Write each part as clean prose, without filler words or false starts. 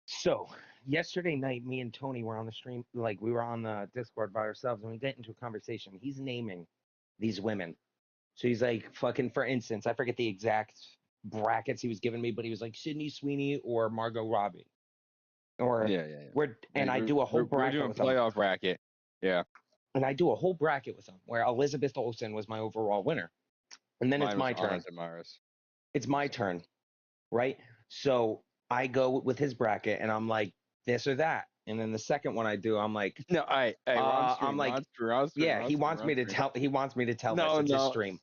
So yesterday night, me and Tony were on the stream, like we were on the Discord by ourselves, and we get into a conversation. He's naming these women. So he's like, fucking, for instance, I forget the exact brackets he was giving me, but he was like Sydney Sweeney or Margot Robbie. Or Yeah. and I do a whole We're bracket doing with them. playoff bracket. Yeah. And I do a whole bracket with them where Elizabeth Olsen was my overall winner. And then it's my turn. It's my turn, right? So I go with his bracket and I'm like, this or that. And then the second one I do, I'm like, no, I'm like, yeah, he wants me to tell no, this. It's his stream.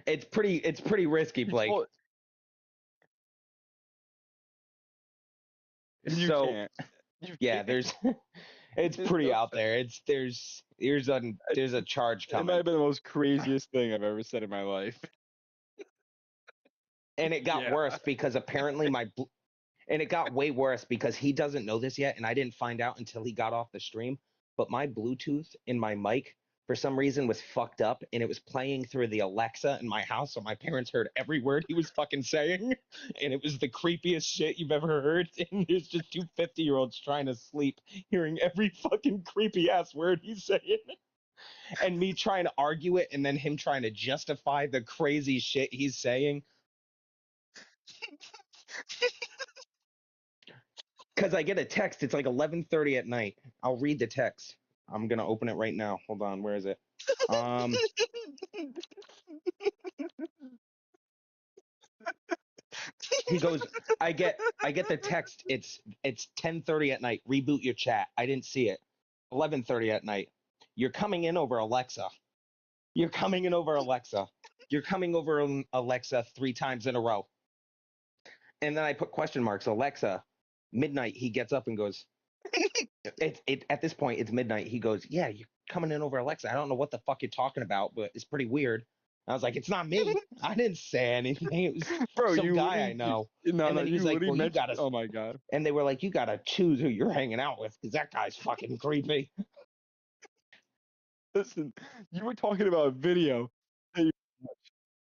It's pretty risky, Blake. You can't. It's pretty out there. There's a charge coming. It might have been the most craziest thing I've ever said in my life. And it got worse because apparently and it got way worse because he doesn't know this yet, and I didn't find out until he got off the stream. But my Bluetooth in my mic, for some reason, was fucked up, and it was playing through the Alexa in my house, so my parents heard every word he was fucking saying, and it was the creepiest shit you've ever heard. And there's just two 50-year-olds trying to sleep, hearing every fucking creepy-ass word he's saying. And me trying to argue it, and then him trying to justify the crazy shit he's saying. Because I get a text. It's like 11:30 at night. I'll read the text. I'm going to open it right now. Hold on. Where is it? He goes, I get the text. It's 10:30 at night. Reboot your chat. I didn't see it. 11:30 at night. You're coming in over Alexa. You're coming over Alexa 3 times in a row. And then I put question marks. Alexa, midnight. He gets up and goes, at this point, it's midnight. He goes, yeah, you're coming in over Alexa. I don't know what the fuck you're talking about, but it's pretty weird. I was like, it's not me. I didn't say anything. It was some guy I know. And then he was like, well, you gotta. Oh my God. And they were like, you gotta choose who you're hanging out with because that guy's fucking creepy. Listen, you were talking about a video.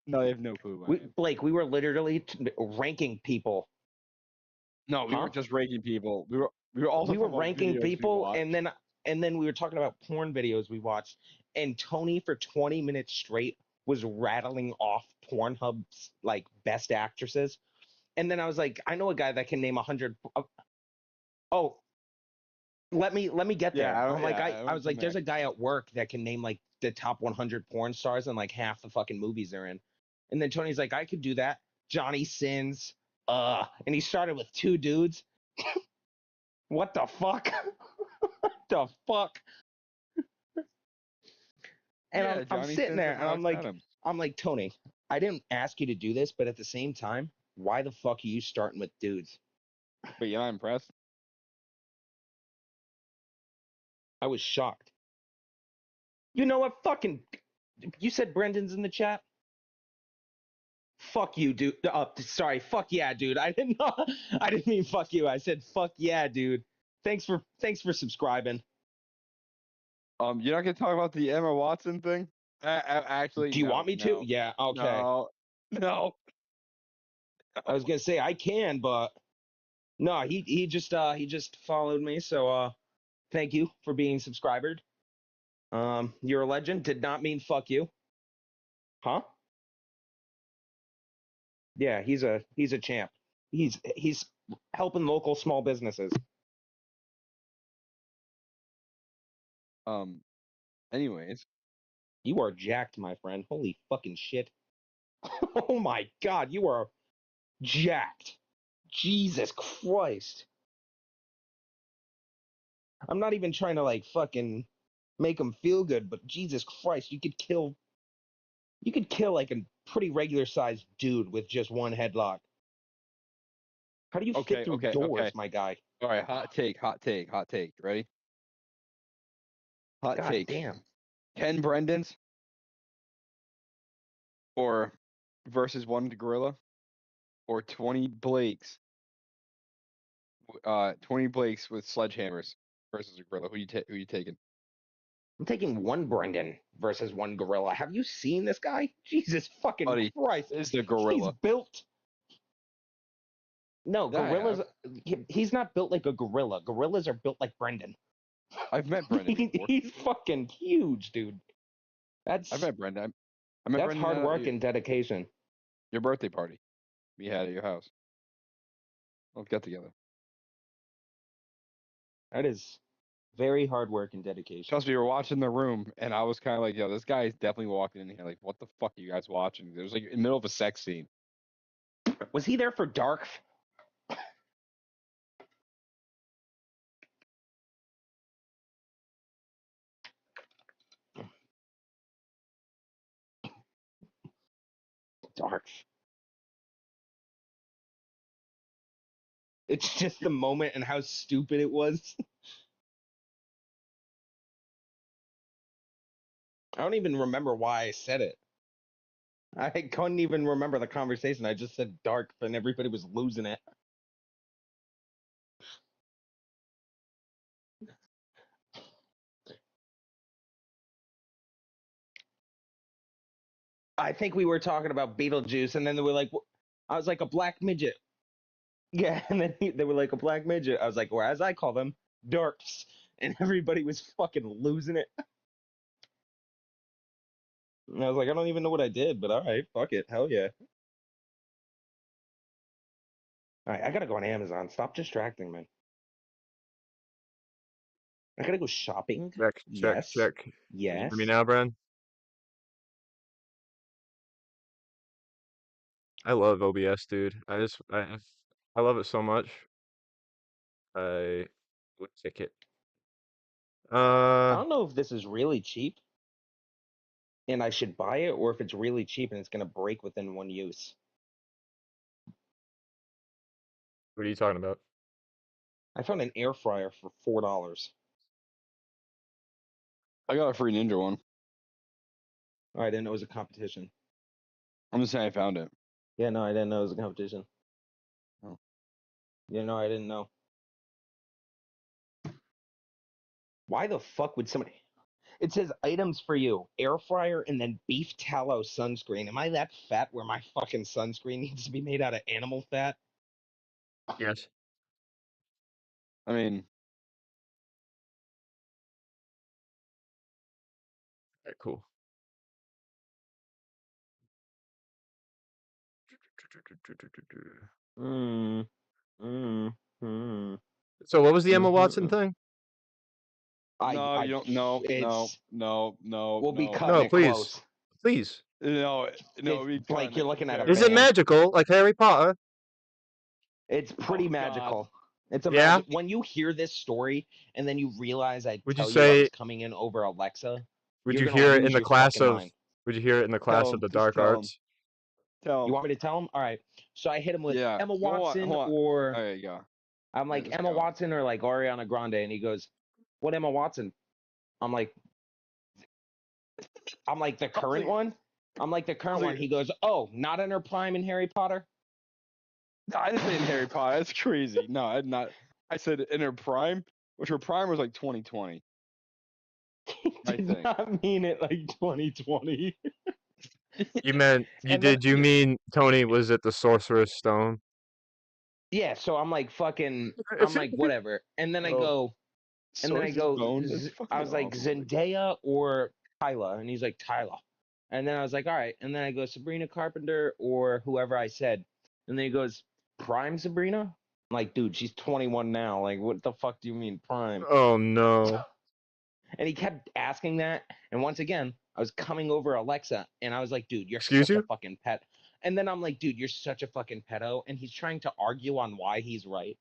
No, I have no clue. Blake, we were literally ranking people. No, we weren't just ranking people. We were ranking people, and then we were talking about porn videos we watched. And Tony, for 20 minutes straight, was rattling off Pornhub's like best actresses. And then I was like, I know a guy that can name 100. Oh, let me get there. Yeah, I was like, there's a guy at work that can name like the top 100 porn stars and like half the fucking movies they're in. And then Tony's like, I could do that. Johnny Sins. And he started with 2 dudes. What the fuck? What the fuck? And I'm sitting there and I'm like, Tony, I didn't ask you to do this, but at the same time, why the fuck are you starting with dudes? But you're not impressed? I was shocked. You know what? You said Brendan's in the chat? Fuck you, dude. Sorry. Fuck yeah, dude. I didn't mean fuck you. I said fuck yeah, dude. Thanks for subscribing. You're not gonna talk about the Emma Watson thing? Actually, do you want me to? Yeah. Okay. No. I was gonna say I can, but no. He just followed me. So thank you for being subscribed. You're a legend. Did not mean fuck you. Huh? Yeah, he's a champ. He's helping local small businesses. Anyways, you are jacked, my friend. Holy fucking shit. Oh my God, you are jacked. Jesus Christ. I'm not even trying to like fucking make him feel good, but Jesus Christ, you could kill like a pretty regular sized dude with just one headlock. How do you fit through doors, my guy? All right, hot take. Ready? Hot take. Damn. 10 Brendans or versus 1 gorilla or 20 Blakes. 20 Blakes with sledgehammers versus a gorilla. Who you taking? I'm taking 1 Brendan versus 1 gorilla. Have you seen this guy? Jesus fucking Christ. This is the gorilla. He's built. No, Yeah, I gorillas. have. He's not built like a gorilla. Gorillas are built like Brendan. I've met Brendan before. He's fucking huge, dude. I've That's met Brendan. I met that's Brendan hard work at and dedication. your birthday party we had at your house. Let's get together. That is very hard work and dedication. Trust me, we were watching The Room, and I was kind of like, yo, this guy is definitely walking in here. Like, what the fuck are you guys watching? There's like in the middle of a sex scene. Was he there for Dark? Dark. It's just the moment and how stupid it was. I don't even remember why I said it. I couldn't even remember the conversation. I just said dark, and everybody was losing it. I think we were talking about Beetlejuice, and then they were like, I was like, a black midget. Yeah, and then they were like, a black midget. I was like, or as I call them, darks. And everybody was fucking losing it. And I was like, I don't even know what I did, but all right, fuck it. Hell yeah. All right, I gotta go on Amazon. Stop distracting me. I gotta go shopping. Check. Yes. Can you Yes. hear me now, Bren? I love OBS, dude. I love it so much. I would tick it. I don't know if this is really cheap and I should buy it, or if it's really cheap and it's gonna break within one use. What are you talking about? I found an air fryer for $4. I got a free Ninja one. I didn't know it was a competition. I'm just saying I found it. Yeah, no, I didn't know it was a competition. Oh. Yeah, no, I didn't know. Why the fuck would somebody? It says items for you: air fryer and then beef tallow sunscreen. Am I that fat where my fucking sunscreen needs to be made out of animal fat? Yes. I mean, Alright, cool. Mm, mm. So what was the Emma Mhm, Watson mm. thing? no, you don't. No, It's no. we'll be no. cutting No, it please. close. Please. No, It's like you're looking at a Is it band. magical like Harry Potter? It's pretty Oh, God. magical. It's a Yeah? magic. When you hear this story and then you realize I Would you tell you I was say coming in over Alexa, would you're you gonna hear it lose in the your class fucking of mind. would you hear it in the class Tell of him. the Just dark tell him. arts? Tell You him. want me to tell him? All right. So I hit him with Yeah. Emma Hold on, Watson, hold on. or There you go. I'm Yeah, like just Emma go. Watson or like Ariana Grande, and he goes, "What Emma Watson?" I'm like the current one. I'm like the current one. He goes, "Oh, not in her prime in Harry Potter." No, I didn't say in Harry Potter. That's crazy. No, I did not. I said in her prime, which her prime was like 2020. I Did think. not mean it like 2020. You meant And then you mean Tony was at the Sorcerer's Stone? yeah, so I'm like whatever. And then I Oh, go, Source's bone. That's I fucking was like awesome. Zendaya or Tyla, and he's like Tyla. And then I was like, all right. And then I go Sabrina Carpenter or whoever I said. And then he goes, prime Sabrina? I'm like, dude, she's 21 now. Like, what the fuck do you mean prime? Oh no. And he kept asking that. And once again, I was coming over Alexa, and I was like, dude, you're Excuse such a you? fucking pet. And then I'm like, dude, you're such a fucking pedo. And he's trying to argue on why he's right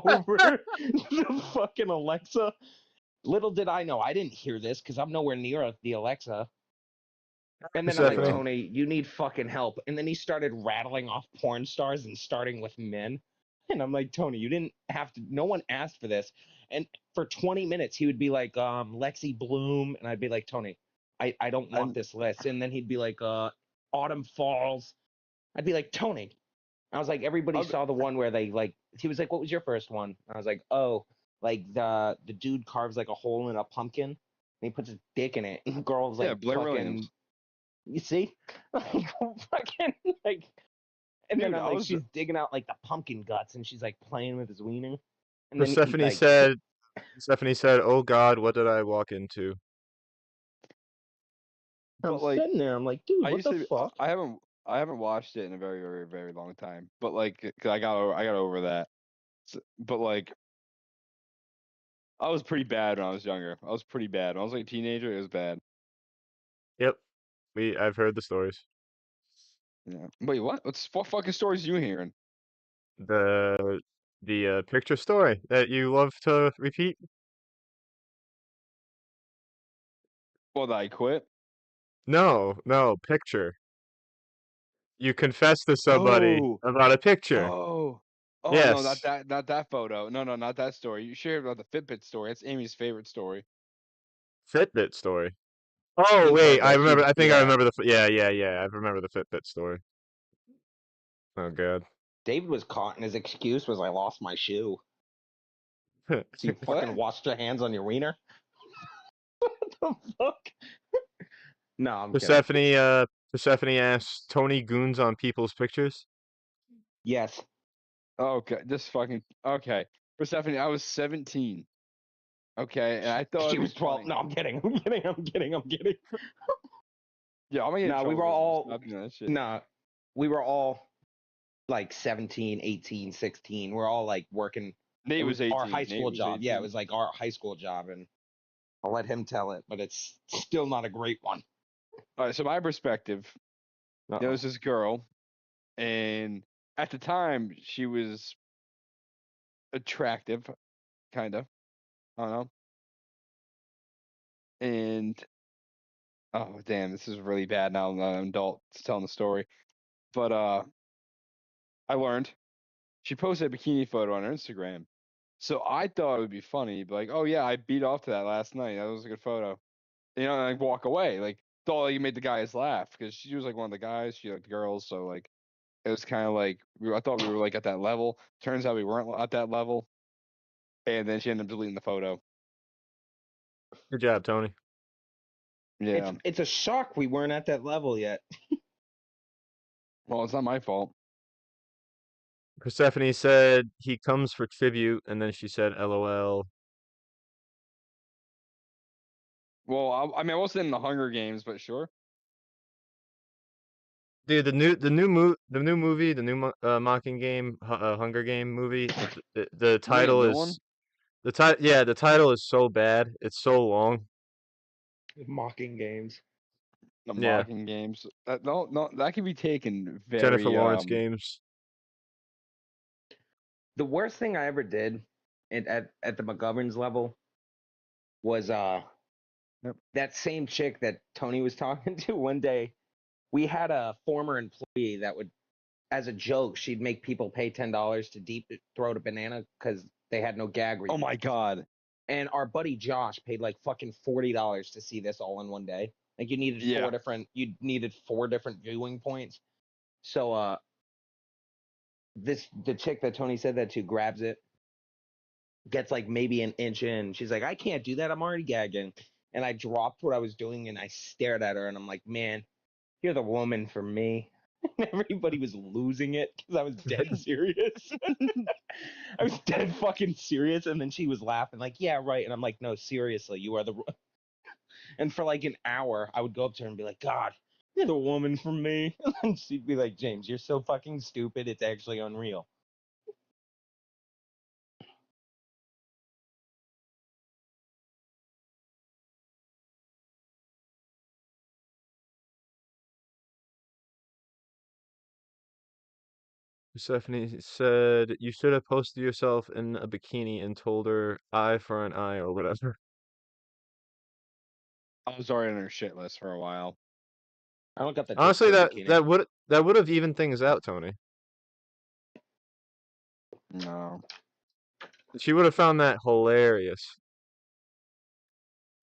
over the fucking Alexa. Little did I know, I didn't hear this because I'm nowhere near the Alexa. And then I'm like, Stephanie. Tony, you need fucking help. And then he started rattling off porn stars and starting with men. And I'm like, Tony, you didn't have to, no one asked for this. And for 20 minutes, he would be like, Lexi Bloom. And I'd be like, Tony, I don't want this list. And then he'd be like, Autumn Falls. I'd be like, Tony. I was like, everybody saw the one where they like, he was like, what was your first one? I was like, oh, like the dude carves like a hole in a pumpkin and he puts his dick in it. And the girl's like, Yeah, Blair fucking, Williams. you see? Like, fucking, like, And then Dude, I'm I like, was she's digging out like the pumpkin guts, and she's like playing with his wiener. And then he Persephone like, said, "Oh God, what did I walk into?" I'm but like sitting there, I'm like, dude, I what used the to fuck? I haven't watched it in a very, very, very long time. But like 'cause I got over that. But like I was pretty bad when I was younger. I was pretty bad. When I was like a teenager, it was bad. Yep, I've heard the stories. Yeah. Wait, what? What fucking stories you hearing? The picture story that you love to repeat. Well, that I quit. No, picture. You confess to somebody Oh, about a picture. oh, oh no, Yes, not that photo. No, no, not that story. You shared about the Fitbit story. That's Amy's favorite story. Fitbit story. Oh He said wait, I that remember. she, I think I yeah. remember yeah. I remember the Fitbit story. Oh God. David was caught, and his excuse was, I lost my shoe. So you fucking What? washed your hands on your wiener? What the fuck? No, I'm kidding. Persephone asks Tony goons on people's pictures. Yes. Okay, just fucking okay. Persephone, I was 17. Okay, and I thought She it'd be was 12. funny. No, I'm kidding. I'm kidding. I'm kidding. I'm kidding. Yeah, I'm gonna get in No, we trouble were for this. all, Stop doing that shit. no, we were all like 17, 18, 16. We're all like working. It Nate was was our 18. high Nate school was job. Yeah, it 18. was like our high school job. And I'll let him tell it, but it's still not a great one. All right, so my perspective, there Uh-oh. was this girl, and at the time she was attractive, kind of. I don't know. And oh damn, this is really bad now. I'm an adult telling the story, but I learned she posted a bikini photo on her Instagram. So I thought it would be funny, but like, oh yeah, I beat off to that last night. That was a good photo. You know, and I walk away. Like, thought like, you made the guys laugh because she was like one of the guys. She liked the girls, so like it was kind of like I thought we were like at that level. Turns out we weren't at that level, and then she ended up deleting the photo. Good job, Tony. Yeah, It's a shock we weren't at that level yet. well, it's not my fault. Persephone said he comes for tribute, and then she said, "LOL." Well, I mean, I wasn't in the Hunger Games, but sure. Dude, the new movie, the new Mocking Game, Hunger Game movie. The You mean a title new one? is the title is so bad. It's so long. Mocking games. The Yeah, Mocking Games. No, that can be taken Jennifer very Lawrence games. The worst thing I ever did at the McGovern's level was Yep. that same chick that Tony was talking to one day. We had a former employee that would, as a joke, she'd make people pay $10 to deep throat a banana because they had no gag Oh reflex. my god. And our buddy Josh paid like fucking $40 to see this all in one day. Like you needed Yeah. four different viewing points. So the chick that Tony said that to grabs it, gets like maybe an inch in. She's like, I can't do that. I'm already gagging. And I dropped what I was doing and I stared at her and I'm like, man, you're the woman for me. Everybody was losing it because I was dead serious. I was dead fucking serious. And then she was laughing, like, yeah, right. And I'm like, no, seriously, you are the. And for like an hour, I would go up to her and be like, God, you're the woman for me. And she'd be like, James, you're so fucking stupid. It's actually unreal. Persephone said you should have posted yourself in a bikini and told her eye for an eye or whatever. I was already on her shit list for a while. I don't got the tits Honestly, for a bikini. that would have evened things out, Tony. No. She would have found that hilarious,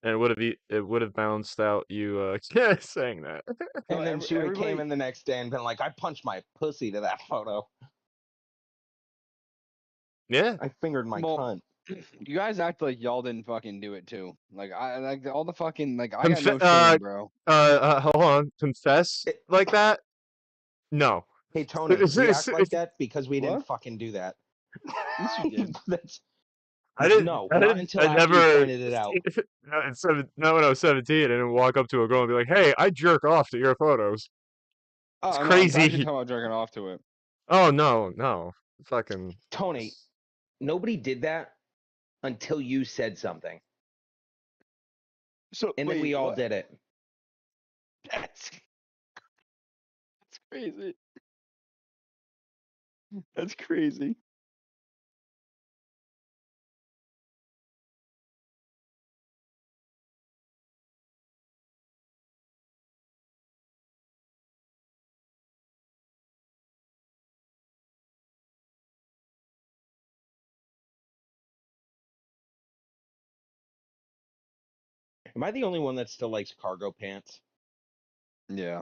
and it would have balanced out you saying that. And then she would have came Everybody, in the next day and been like, I punched my pussy to that photo. Yeah. I fingered my Well, cunt. you guys act like y'all didn't fucking do it too. Like I like all the fucking like I got Confe- no shame, bro. Hold on. Confess like that? No. Hey Tony, we act like that because we didn't What? fucking do that. Yes, you did. That's I didn't. no, I not didn't. until I after you never. pointed it out. Not when I was 17. I didn't walk up to a girl and be like, "Hey, I jerk off to your photos." It's Oh no, I'm actually crazy. talking about jerking off to it. Oh no, no, fucking. Tony, nobody did that until you said something, So and then we wait, all what? did it. That's crazy. That's crazy. Am I the only one that still likes cargo pants? Yeah.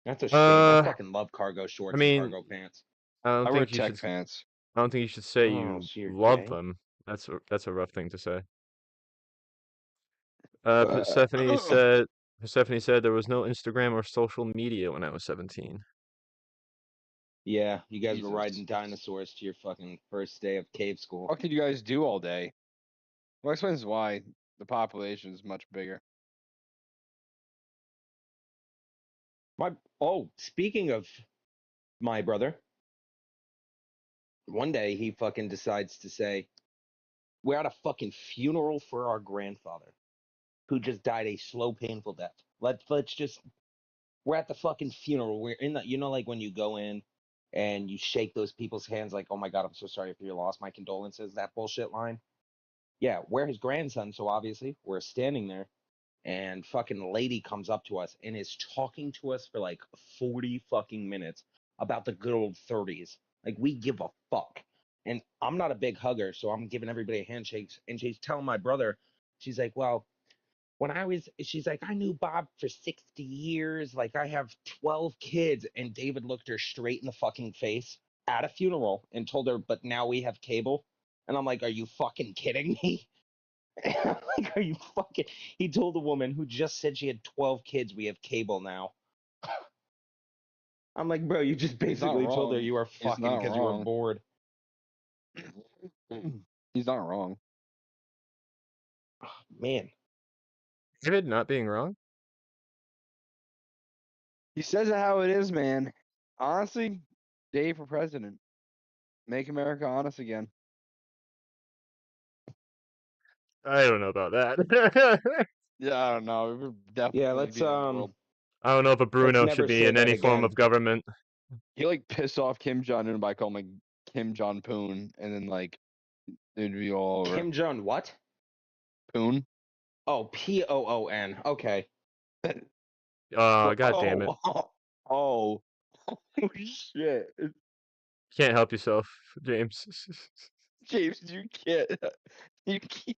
That's a shame. I Uh, fucking love cargo I shorts and mean, cargo pants. I don't I wear think you tech should. pants. I don't think you should say Oh, you so you're love gay? them. That's a rough thing to say. Uh, Persephone said there was no Instagram or social media when I was 17. Yeah, you guys were Jesus. riding dinosaurs to your fucking first day of cave school. What could you guys do all day? Well, explains why the population is much bigger. Speaking of my brother, one day he fucking decides to say, we're at a fucking funeral for our grandfather who just died a slow, painful death. Let's just we're at the fucking funeral. We're in the like when you go in and you shake those people's hands like, oh my god, I'm so sorry for your loss. My condolences, that bullshit line. Yeah, we're his grandson, so obviously we're standing there and fucking lady comes up to us and is talking to us for like 40 fucking minutes about the good old 30s. Like we give a fuck. And I'm not a big hugger, so I'm giving everybody handshakes. And she's telling my brother, she's like, well, she's like, I knew Bob for 60 years. Like I have 12 kids. And David looked her straight in the fucking face at a funeral and told her, but now we have cable. And I'm like, are you fucking kidding me? I'm like, are you fucking? He told the woman who just said she had 12 kids, we have cable now. I'm like, bro, you just He's not basically told her wrong. you were He's fucking not because you were wrong. bored. He's not wrong. Man, David not being wrong. He says it how it is, man. Honestly, Dave for president. Make America honest again. I don't know about that. Yeah, I don't know. We're definitely yeah, the end of the world. I don't know if a let's Bruno should never be say in that any form again. of government. He like pissed off Kim Jong Un by calling him like Kim Jong Poon, and then like it'd be all over. Kim Jong what? Poon. Oh, Poon. Okay. God damn it! Oh, oh, oh, shit. Can't help yourself, James. James, you can't. You can't.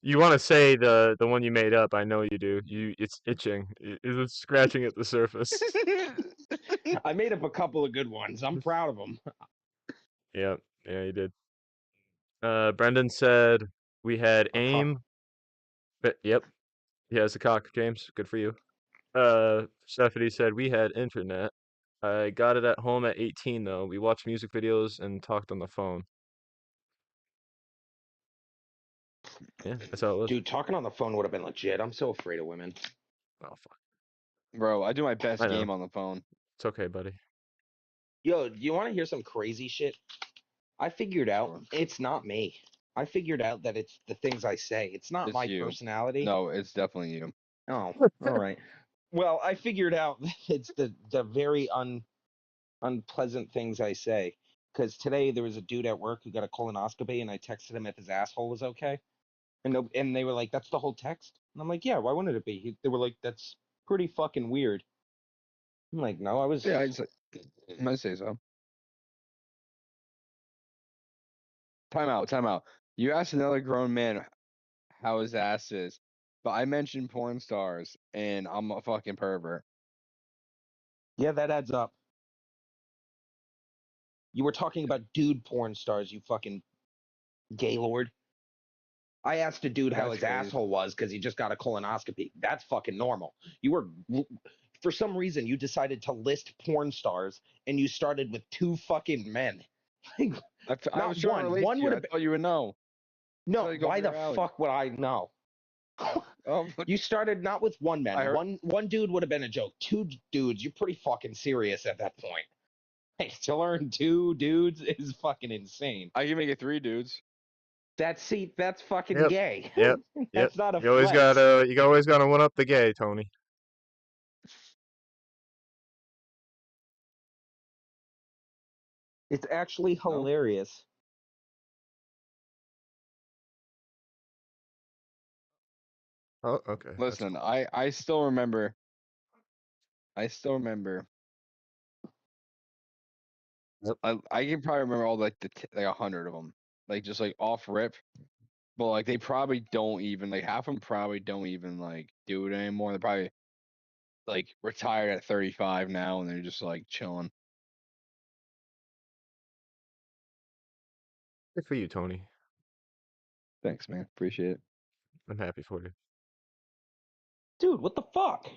You want to say the one you made up? I know you do. It's itching. It's scratching at the surface. I made up a couple of good ones. I'm proud of them. Yeah, yeah, you did. Brendan said we had A cock. aim. But yep, he has a cock, James. Good for you. Stephanie said we had internet. I got it at home at 18 though. We watched music videos and talked on the phone. Yeah, that's how it was. Dude, talking on the phone would have been legit. I'm so afraid of women. Oh fuck. Bro, I do my I best know. game on the phone. It's okay, buddy. Yo, do you want to hear some crazy shit? I figured out Sure. it's not me. I figured out that it's the things I say. It's not It's my you. personality. No, it's definitely you. Oh, all right. Well, I figured out that it's the very unpleasant things I say. Because today there was a dude at work who got a colonoscopy, and I texted him if his asshole was okay, and and they were like, "That's the whole text," and I'm like, "Yeah, why wouldn't it be?" They were like, "That's pretty fucking weird." I'm like, "No, I was." Yeah, I might say so. Time out, time out. You asked another grown man how his ass is, but I mentioned porn stars, and I'm a fucking pervert. Yeah, that adds up. You were talking about dude porn stars, you fucking gaylord. I asked a dude how That's his crazy. asshole was because he just got a colonoscopy. That's fucking normal. You were for some reason you decided to list porn stars and you started with 2 fucking men. Like, I was not trying to one. relate One to you. would I have been. thought you would know. No, Thought you'd go why up the your alley. fuck would I know? Oh, You started not with one I man. heard. One dude would have been a joke. 2 dudes, you're pretty fucking serious at that point. Hey, to learn 2 dudes is fucking insane. I can make it 3 dudes. That's fucking Yep. gay. Yep. That's not a You always flex. gotta one up the gay, Tony. It's actually No. hilarious. Oh, okay. That's Listen, cool. I still remember. I still remember. Yep. I can probably remember all like 100 of them, like just like off rip. But like they probably don't even like half of them probably don't even like do it anymore. They're probably like retired at 35 now and they're just like chilling. Good for you, Tony. Thanks, man. Appreciate it. I'm happy for you. Dude, what the fuck?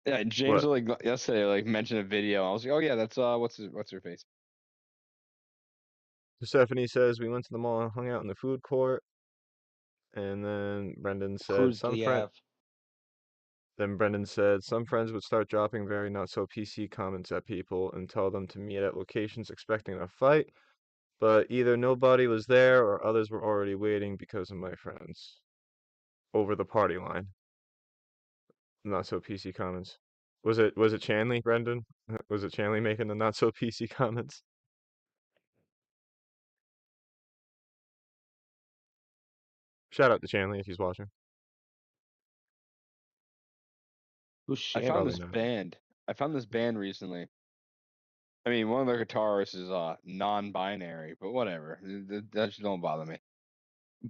Yeah, James What? like yesterday like mentioned a video. I was like, oh yeah, that's what's her face? Stephanie says we went to the mall and hung out in the food court, and then Brendan said Cruise to the Ave. Then Brendan said some friends would start dropping very not so PC comments at people and tell them to meet at locations expecting a fight, but either nobody was there or others were already waiting because of my friends. Over the party line. Not so PC comments. Was it Chanley, Brendan? Was it Chanley making the not so PC comments? Shout out to Chanley if he's watching. Who's I shit? found Probably this not. band. I found this band recently. I mean, one of their guitarists is non-binary, but whatever. That just don't bother me.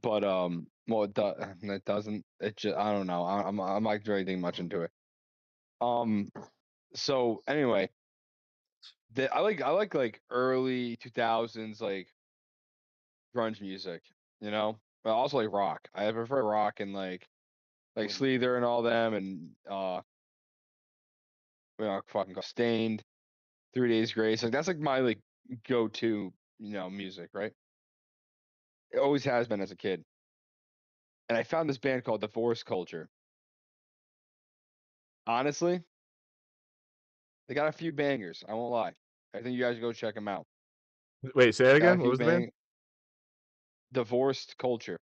But well, it doesn't. It just I don't know. I'm not really thinking much into it. So anyway, I like early 2000s like grunge music, you know. But I also like rock. I prefer rock and like Slither and all them and fucking Stained, 3 Days Grace. Like that's like my like go-to, music, right? It always has been as a kid. And I found this band called Divorce Culture. Honestly, they got a few bangers. I won't lie. I think you guys should go check them out. Wait, say that Got a again? What few was the band? Divorced Culture.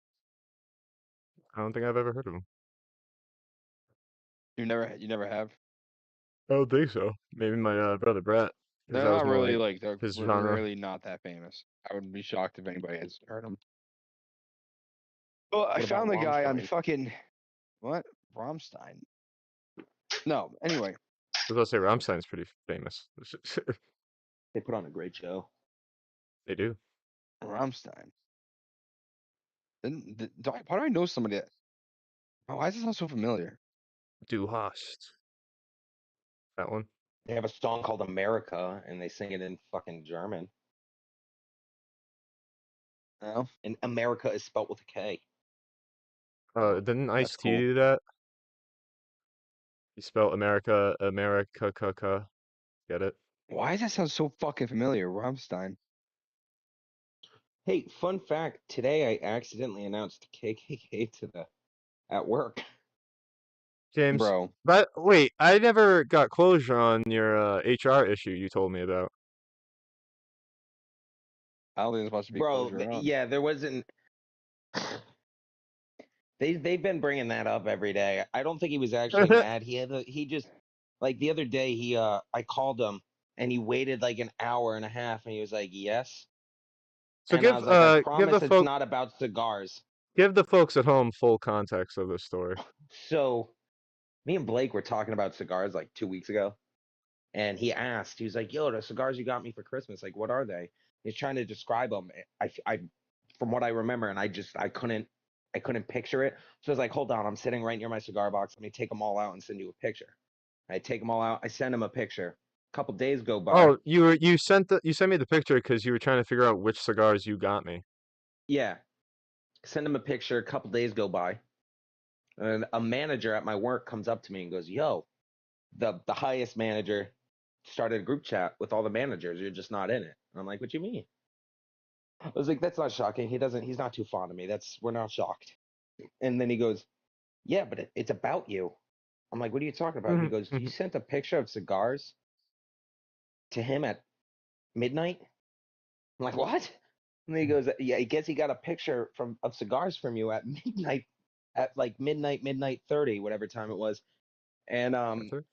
I don't think I've ever heard of them. You never have. I don't think so. Maybe my brother Brett, because They're that was not more really like they're his genre. really not that famous. I would be shocked if anybody has heard them. Well, I What about found the guy on Rammstein? fucking what? Rammstein. No, anyway. I was gonna say Rammstein's pretty famous. They put on a great show. They do. Rammstein. Why do I know somebody that? Oh, why does it sound so familiar? Du hast. That one. They have a song called America, and they sing it in fucking German. No, And America is spelt with a K. Didn't that's Ice-T cool. do that? He spelled America, Get it? Why does that sound so fucking familiar? Rammstein. Hey, fun fact: today I accidentally announced KKK at work. James, Bro, but wait, I never got closure on your HR issue you told me about. I don't think there's supposed to be Bro, closure on. yeah, there wasn't. They've been bringing that up every day. I don't think he was actually mad. He just like the other day I called him and he waited like an hour and a half and he was like yes, So and I was like I promise it's folk not about cigars. give the folks at home full context of this story. So me and Blake were talking about cigars like 2 weeks ago, and he was like, "Yo, the cigars you got me for Christmas, like what are they?" He's trying to describe them. I from what I remember, and I couldn't picture it. So I was like, hold on, I'm sitting right near my cigar box. Let me take them all out and send you a picture. I take them all out. I send him a picture. A couple days go by. Oh, you sent me the picture because you were trying to figure out which cigars you got me. Yeah. Send him a picture. A couple days go by. And a manager at my work comes up to me and goes, yo, the highest manager started a group chat with all the managers. You're just not in it. And I'm like, what do you mean? I was like, that's not shocking. He's not too fond of me. We're not shocked. And then he goes, yeah, but it's about you. I'm like, what are you talking about? He goes, you sent a picture of cigars to him at midnight. I'm like, what? And he goes, yeah, I guess he got a picture of cigars from you at midnight, at like midnight 30, whatever time it was. And Okay.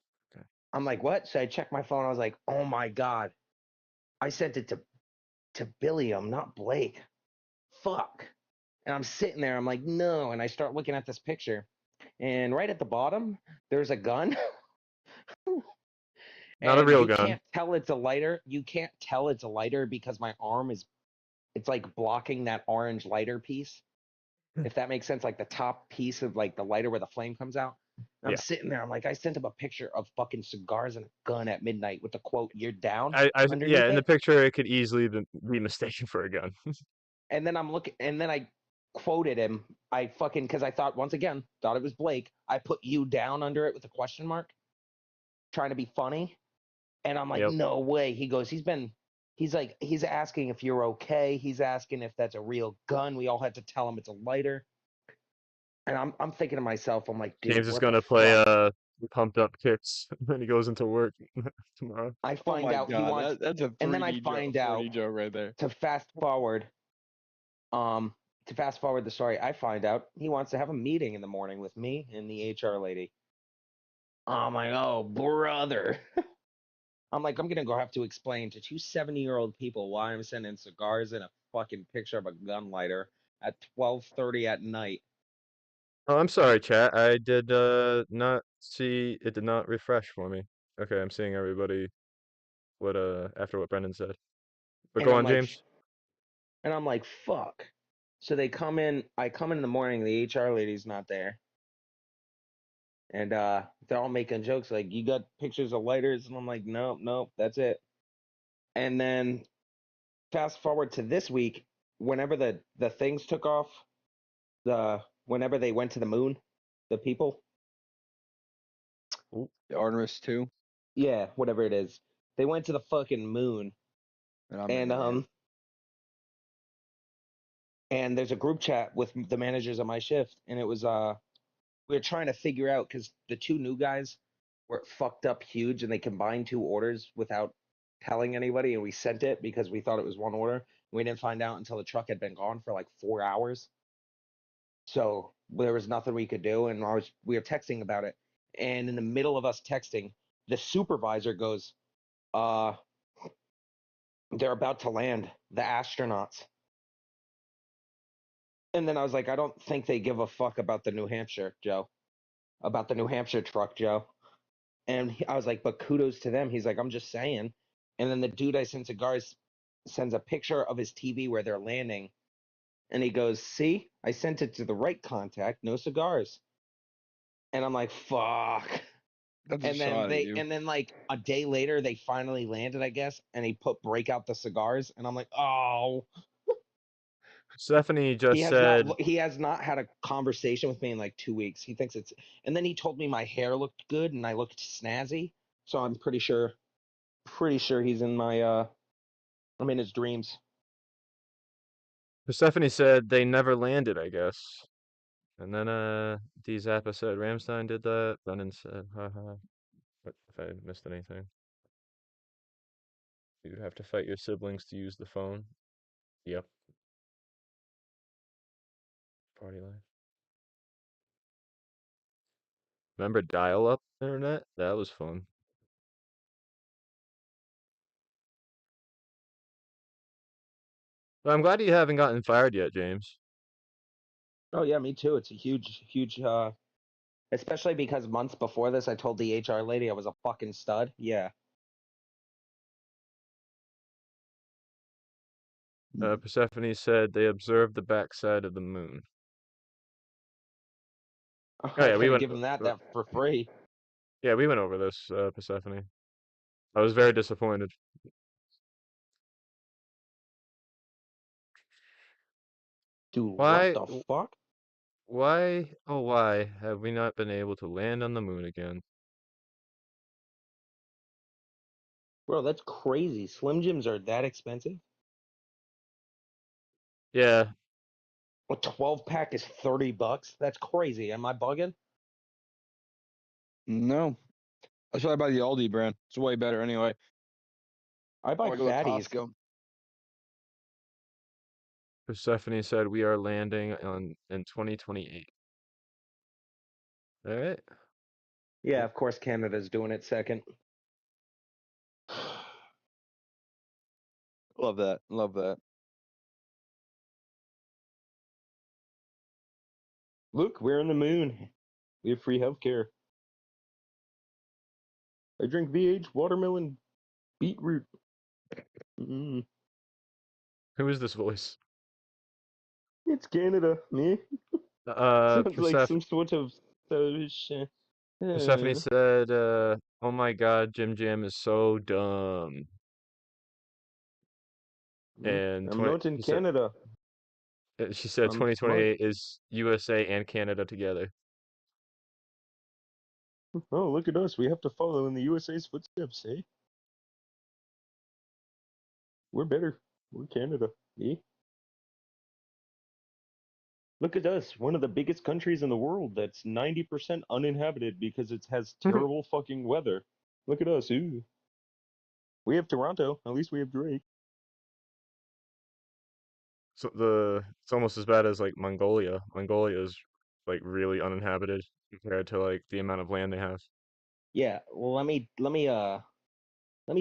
I'm like, what? So I checked my phone. I was like, oh my God, I sent it to Billiam, not Blake. Fuck. And I'm sitting there. I'm like, no. And I start looking at this picture, and right at the bottom, there's a gun. Not a And real you gun. can't tell it's a lighter. You can't tell it's a lighter because my arm it's like blocking that orange lighter piece. If that makes sense, like the top piece of like the lighter where the flame comes out. And I'm Yeah. sitting there. I'm like, I sent him a picture of fucking cigars and a gun at midnight with the quote, "You're down" Yeah, underneath in the it. picture, it could easily be mistaken for a gun. And then I'm looking, and then I quoted him. I fucking, because I thought, once again, thought it was Blake. I put "you down" under it with a question mark, trying to be funny. And I'm like, Yep. no way. He's like, he's asking if you're okay. He's asking if that's a real gun. We all had to tell him it's a lighter. And I'm thinking to myself, I'm like, dude, James is what the gonna play fuck? pumped up kicks when he goes into work tomorrow. I Oh find my out he god, wants, that's a and then 3D joke, 4D joke right there. to fast forward, um, to fast forward the story, I find out he wants to have a meeting in the morning with me and the HR lady. I'm like, oh, brother. I'm like, I'm gonna go have to explain to two 70-year-old people why I'm sending cigars and a fucking picture of a gun lighter at 12:30 at night. Oh, I'm sorry, chat. I did not see it. Did not refresh for me. Okay, I'm seeing everybody. What after what Brendan said. But And go I'm on, like, James. fuck. So they come in. I come in the morning. The HR lady's not there, and they're all making jokes like, "You got pictures of lighters?" And I'm like, "Nope, nope, that's it." And then fast forward to this week, whenever the things took off, whenever they went to the moon, the people, The Artemis 2, yeah, whatever it is, they went to the fucking moon, and I'm in and it, man. and there's a group chat with the managers of my shift, and it was we were trying to figure out because the two new guys were fucked up huge, and they combined two orders without telling anybody, and we sent it because we thought it was one order. We didn't find out until the truck had been gone for like 4 hours. So there was nothing we could do, and we were texting about it. And in the middle of us texting, the supervisor goes, "Uh, they're about to land, the astronauts." And then I was like, I don't think they give a fuck about the New Hampshire, Joe, about the New Hampshire truck, Joe. And I was like, but kudos to them. He's like, I'm just saying. And then the dude I sent cigars sends a picture of his TV where they're landing. And he goes, see, I sent it to the right contact, no cigars. And I'm like, fuck. That's a And then shot at you. like a day later, they finally landed, I guess. And he put break out the cigars. And I'm like, oh, Stephanie just said, he has not had a conversation with me in like 2 weeks. He thinks it's, and then he told me my hair looked good and I looked snazzy. So I'm pretty sure he's in I'm in his dreams. Stephanie said they never landed, I guess. And then D Zappa said Ramstein did that. Brendan said, haha. What if I missed anything? You have to fight your siblings to use the phone. Yep. Party life. Remember dial-up internet? That was fun. But I'm glad you haven't gotten fired yet, James. Oh yeah, me too. It's a huge especially because months before this I told the HR lady I was a fucking stud. Yeah. Persephone said they observed the backside of the moon. I Oh yeah, was we gonna went. give him that for free. Yeah, we went over this, Persephone. I was very disappointed. Dude, what Why? the fuck? Why? Oh, why have we not been able to land on the moon again? Bro, that's crazy. Slim Jims are that expensive? Yeah, A 12 pack is $30. That's crazy. Am I bugging? No, that's why I buy the Aldi brand. It's way better anyway. I buy Or I go to fatties. Costco. Persephone said we are landing on in 2028. All right. Yeah, of course Canada's doing it second. Love that. Love that. Look, we're on the moon. We have free healthcare. I drink VH, watermelon, beetroot. Mm, Who is this voice? it's Canada, me. Sounds like Perseph some sort of Persephone uh, said, "Oh my God, Jim Jam is so dumb." And I'm not in he said, Canada. she said, I'm smart. 2028 is USA and Canada together. Oh, look at us. We have to follow in the USA's footsteps, eh? We're better. We're Canada. Eh? Look at us, one of the biggest countries in the world that's 90% uninhabited because it has terrible fucking weather. Look at us, ooh. We have Toronto. At least we have Drake. So it's almost as bad as like Mongolia. Mongolia is like really uninhabited compared to like the amount of land they have. Yeah, well, let me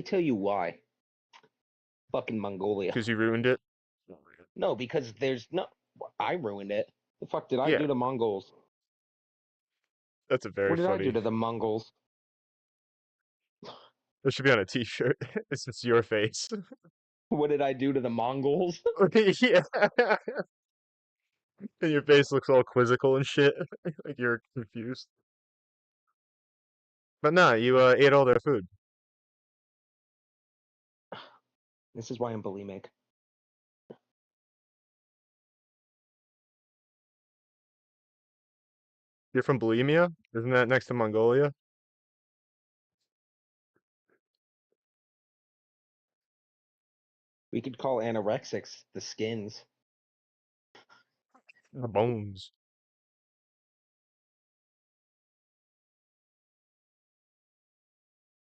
tell you why. Fucking Mongolia. Because you ruined it. No, because there's no. I ruined it. The fuck did I Yeah, do to Mongols? that's a very What did I do funny. to the Mongols? It should be on a T-shirt. It's just your face. What did I do to the Mongols? Yeah, and your face looks all quizzical and shit, like you're confused. But nah, you ate all their food. This is why I'm bulimic. You're from Bulimia? Isn't that next to Mongolia? We could call anorexics the skins. The bones.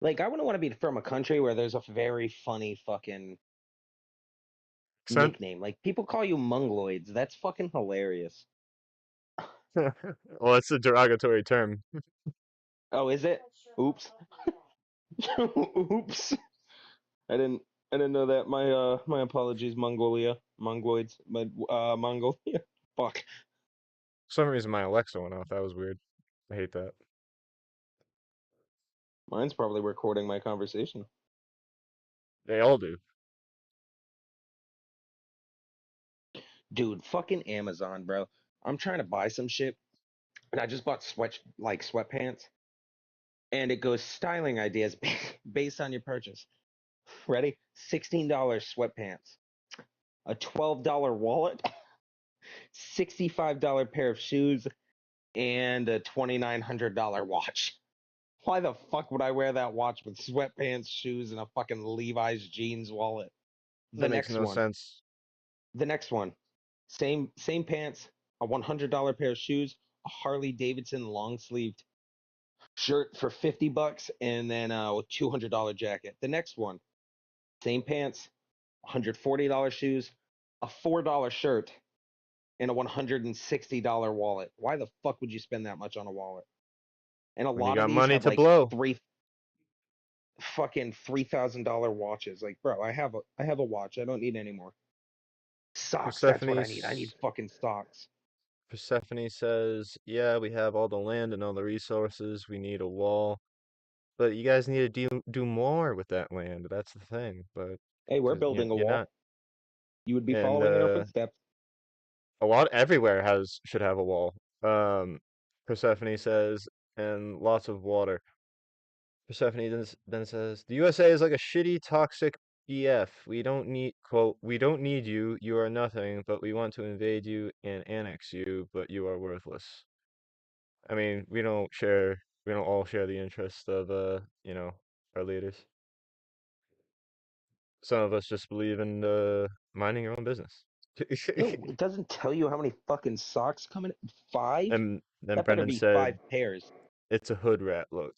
Like, I wouldn't want to be from a country where there's a very funny fucking Accent? nickname. Like, people call you Mongoloids. That's fucking hilarious. Well, it's a derogatory term. Oh, is it? Oops. Oops. I didn't I didn't know that. My apologies, Mongolia. Mongoloids. But Mongolia. Fuck. For some reason, my Alexa went off. That was weird. I hate that. Mine's probably recording my conversation. They all do. Dude, fucking Amazon, bro. I'm trying to buy some shit, and I just bought sweatpants, and it goes styling ideas based on your purchase. Ready? $16 sweatpants, a $12 wallet, $65 pair of shoes, and a $2,900 watch. Why the fuck would I wear that watch with sweatpants, shoes, and a fucking Levi's jeans wallet? The That makes next no one. sense. The next one. Same pants, a $100 pair of shoes, a Harley Davidson long sleeved shirt for $50, and then a $200 jacket. The next one. Same pants, $140 shoes, a $4 shirt, and a $160 wallet. Why the fuck would you spend that much on a wallet? And a When you lot of got these money have to like blow. $3,000 watches. Like, bro, I have a watch. I don't need any more. Socks, that's what I need. I need Persephone's fucking socks. Persephone says, "Yeah, we have all the land and all the resources. We need a wall, but you guys need to do more with that land. That's the thing. But Hey, we're because building a you're wall. not, You would be and following in our footsteps. a lot everywhere has should have a wall." Persephone says, "And lots of water." Persephone then says, "The USA is like a shitty, toxic BF. We don't need, quote, we don't need you. You are nothing, but we want to invade you and annex you, but you are worthless." I mean, we don't all share the interest of, our leaders. some of us just believe in minding your own business. No, it doesn't tell you how many fucking socks come in. 5? And then That better Brendan be said, 5 pairs. "It's a hood rat look."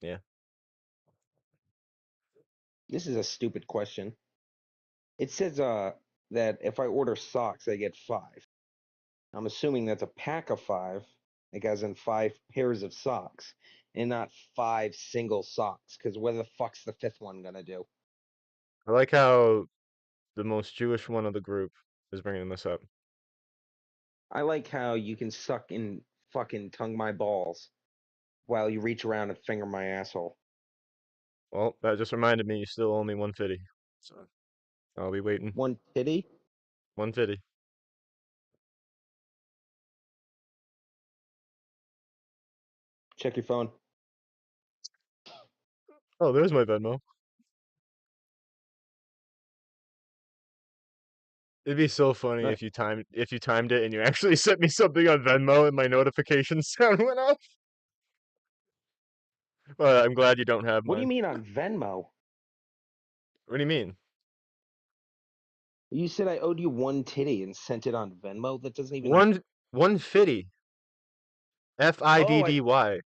Yeah. This is a stupid question. It says that if I order socks, I get 5. I'm assuming that's a pack of 5, like as in 5 pairs of socks, and not 5 single socks. Because where the fuck's the 5th one gonna do? I like how the most Jewish one of the group is bringing this up. I like how you can suck and fucking tongue my balls while you reach around and finger my asshole. Well, that just reminded me you still owe me 150. So I'll be waiting. 1 titty? 150. Check your phone. Oh, there's my Venmo. It'd be so funny Uh, if you timed it and you actually sent me something on Venmo and my notification sound went off. Well, I'm glad you don't have What do you mine. mean on Venmo? What do you mean? You said I owed you 1 titty and sent it on Venmo? That doesn't even. 150. FIDDY.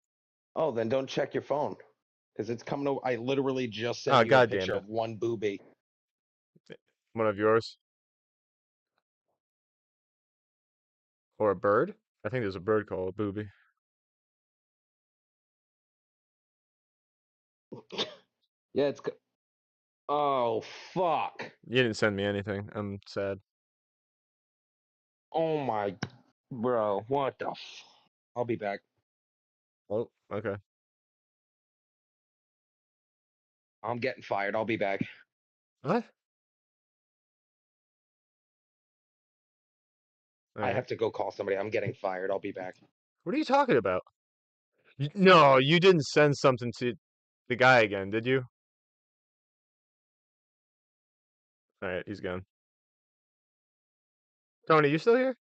Oh, then don't check your phone. Because it's coming over. I literally just Oh, sent you a God damn picture it. of 1 boobie. One of yours? Or a bird? I think there's a bird called a booby. Yeah, it's. Oh, fuck. You didn't send me anything. I'm sad. Oh, my. Bro, what the I'll be back. Oh, okay. I'm getting fired. I'll be back. What? I Alright. have to go call somebody. I'm getting fired. I'll be back. What are you talking about? No, you didn't send something to the guy again, did you? Alright, he's gone. Tony, you still here?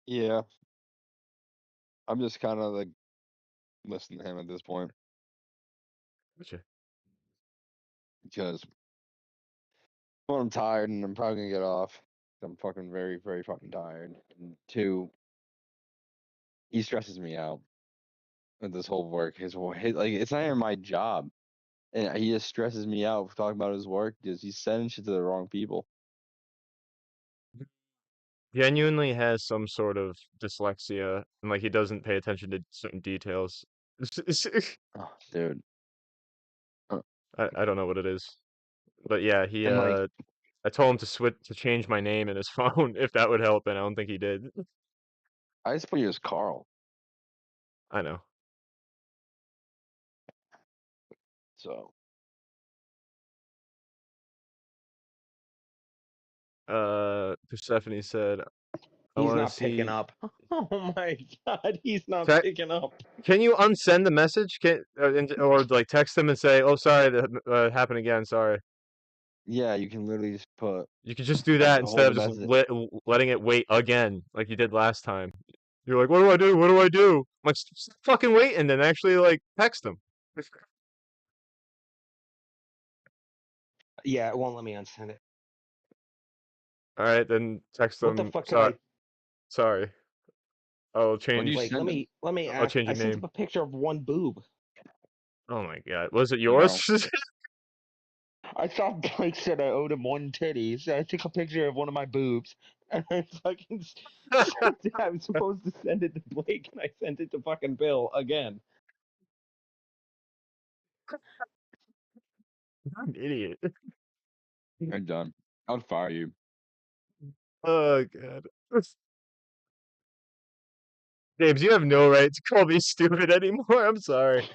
Yeah. I'm just kind of like listening to him at this point Gotcha. because one, I'm tired and I'm probably gonna get off. I'm fucking very, very fucking tired. And 2, he stresses me out with this whole work. His like it's not even my job, and he just stresses me out for talking about his work because he's sending shit to the wrong people. Genuinely has some sort of dyslexia and like he doesn't pay attention to certain details. Oh, dude. I don't know what it is. But yeah, he And, like, I told him to change my name in his phone if that would help, and I don't think he did. I just put you as Carl. I know. So Persephone said, I he's want to not picking see. up. Oh, my God. He's not Te- picking up. Can you unsend the message? Or like text him and say, "Oh, sorry, that happened again. Sorry." yeah, you can literally just put You could just do that instead hold of the just message. letting it wait again, like you did last time. You're like, "What do I do? What do I do?" I'm like, "Stop fucking waiting," and then actually like text him. Yeah, it won't let me unsend it. All right, then text What the him. fuck could I. Sorry. I'll What do you change. Blake, send him? let me I'll ask. change I your sent name. him a picture of 1 boob. Oh my god, was it No. yours? I thought Blake said I owed him 1 titty, so I took a picture of one of my boobs, and I fucking sent it. I was supposed to send it to Blake, and I sent it to fucking Bill again. I'm an idiot. I'm done. I'll fire you. Oh god. James, you have no right to call me stupid anymore. I'm sorry.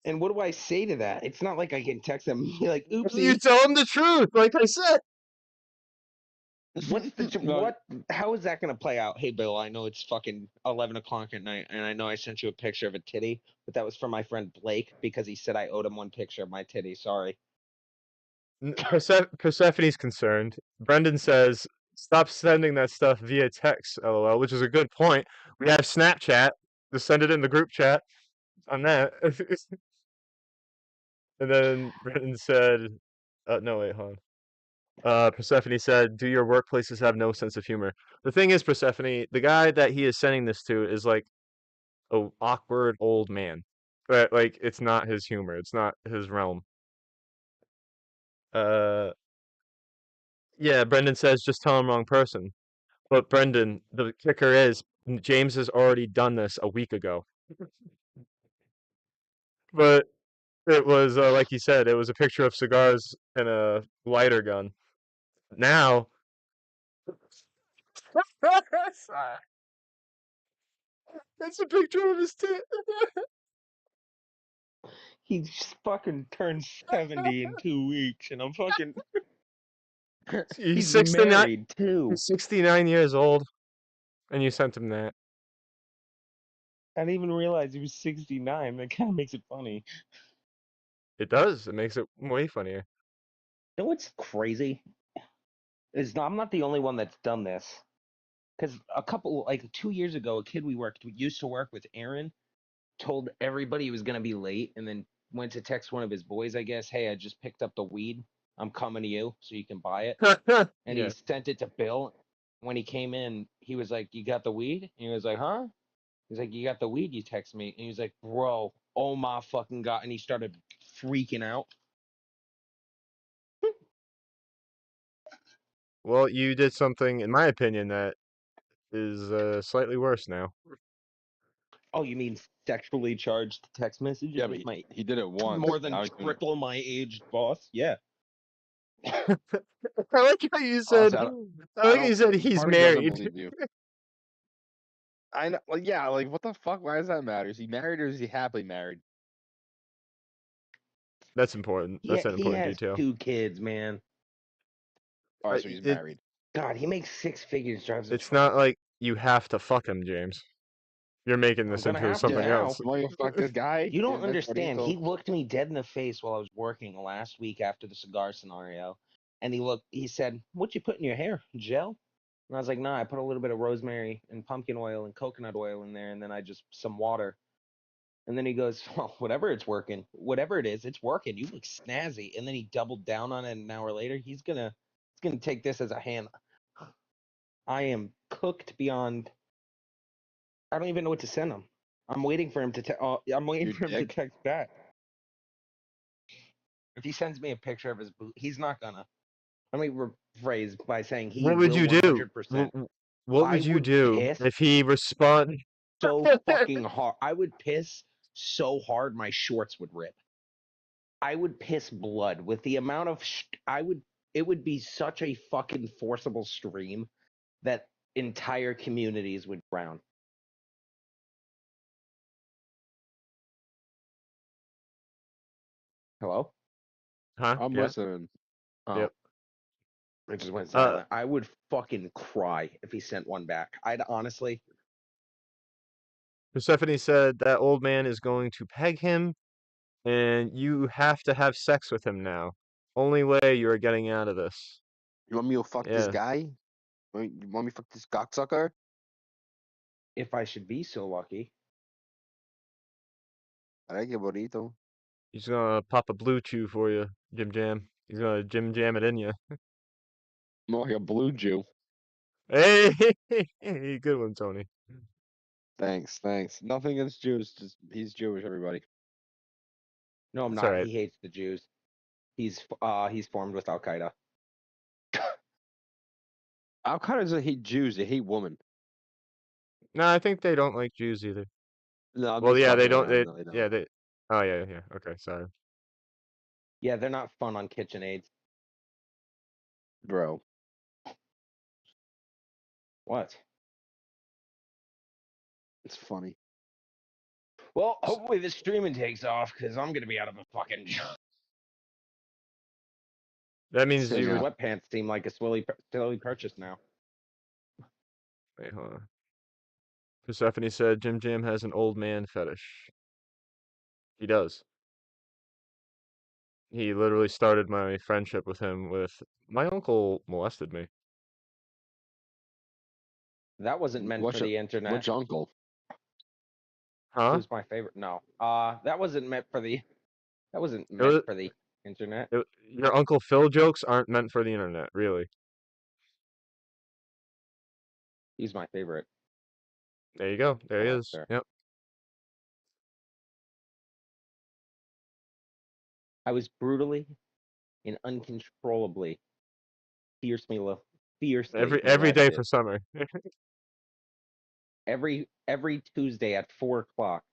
And what do I say to that? It's not like I can text him and be like, You "Oopsie." tell him the truth, like I said. What's the No, what? How is that gonna play out? Hey, Bill, I know it's fucking 11 o'clock at night, and I know I sent you a picture of a titty, but that was from my friend Blake because he said I owed him 1 picture of my titty. Sorry. Persephone's concerned. Brendan says, "Stop sending that stuff via text, LOL," which is a good point. We have Snapchat. Just send it in the group chat. on that. And then Brendan said, no, wait, hold on. Persephone said, "Do your workplaces have no sense of humor?" The thing is, Persephone, the guy that he is sending this to is like a awkward old man. But like, it's not his humor. It's not his realm. Uh, yeah. Brendan says, "Just tell him wrong person." But Brendan, the kicker is, James has already done this a week ago. But it was like he said, it was a picture of cigars and a lighter gun. Now, it's a picture of his tit. He just fucking turned 70 in 2 weeks, and I'm fucking. He's He's 69. married too. He's 69 years old, and you sent him that. I didn't even realize he was 69. That kind of makes it funny. It does. It makes it way funnier. You know what's crazy? I'm not the only one that's done this. Because like 2 years ago, a kid we used to work with, Aaron, told everybody he was going to be late and then went to text one of his boys, I guess, "Hey, I just picked up the weed. I'm coming to you so you can buy it." And he Yeah. sent it to Bill. When he came in, he was like, "You got the weed?" And he was like, "Huh?" He's like, "You got the weed you text me?" And he was like, "Bro, oh my fucking God." And he started freaking out. Well, you did something, in my opinion, that is slightly worse now. Oh, you mean sexually charged text messages Yeah, but with my he did it once. more than Now he's doing it. triple my aged boss? Yeah. I like how you said. Honestly, I like how you said he's part of me doesn't married. believe you. I know. Like, yeah. Like, what the fuck? Why does that matter? Is he married or is he happily married? That's important. Yeah, That's an he important has detail. 2 kids, man. All right, so he's married. God, he makes 6 figures, drives a It's truck. not like you have to fuck him, James. You're making I'm this gonna into have to something now. else. You want to fuck this guy? You don't That's what he understand. He told. looked me dead in the face while I was working last week after the cigar scenario. And he said, "What you put in your hair? Gel?" And I was like, "Nah, I put a little bit of rosemary and pumpkin oil and coconut oil in there, and then I just some water." And then he goes, "Well, whatever it is, it's working. You look snazzy." And then he doubled down on it an hour later. He's gonna take this as a hand. I am cooked beyond. I don't even know what to send him. I'm waiting for him to. I'm waiting Your for him to dick? text back. If he sends me a picture of his boot, he's not gonna. Let me rephrase by saying he What would will you do? 100%. What I would you would do piss if he responded? so fucking hard. I would piss so hard my shorts would rip. I would piss blood with the amount of. I would. It would be such a fucking forcible stream that entire communities would drown. Hello? Huh? I'm Yeah. listening. Oh, Yep. it just went Uh, silent. I would fucking cry if he sent one back. I'd honestly. Persephone said that old man is going to peg him, and you have to have sex with him now. Only way you are getting out of this. You want me to fuck this Yeah. guy? You want me to fuck this cocksucker? If I should be so lucky. Ay, qué bonito. He's gonna pop a blue chew for you, Jim Jam. He's gonna Jim Jam it in you. More like a blue Jew. Hey, good one, Tony. Thanks. Nothing against Jews. Just he's Jewish, everybody. No, I'm That's all not. right. He hates the Jews. He's formed with Al Qaeda. Al Qaeda doesn't hate Jews, they hate women. No, I think they don't like Jews either. No, I'm Well, just yeah, they fucking don't. around. No, they Yeah, don't. they. Oh, yeah, yeah. Okay, sorry. Yeah, they're not fun on KitchenAid. Bro. What? It's funny. Well, hopefully this streaming takes off because I'm gonna be out of a fucking job. That means Sitting you would. out. Sweatpants seem like a silly purchase now. Wait, hold on. Persephone said Jim Jam has an old man fetish. He does. He literally started my friendship with him with my uncle molested me. That wasn't meant for the internet. Which uncle? Huh? Who's my favorite? No. That wasn't meant for the. That wasn't It meant was, for the internet. your Uncle Phil jokes aren't meant for the internet, really. He's my favorite. There you go. There he Oh, is. there. Yep. I was brutally and uncontrollably, fiercely Every day for molested summer. every Tuesday at 4 o'clock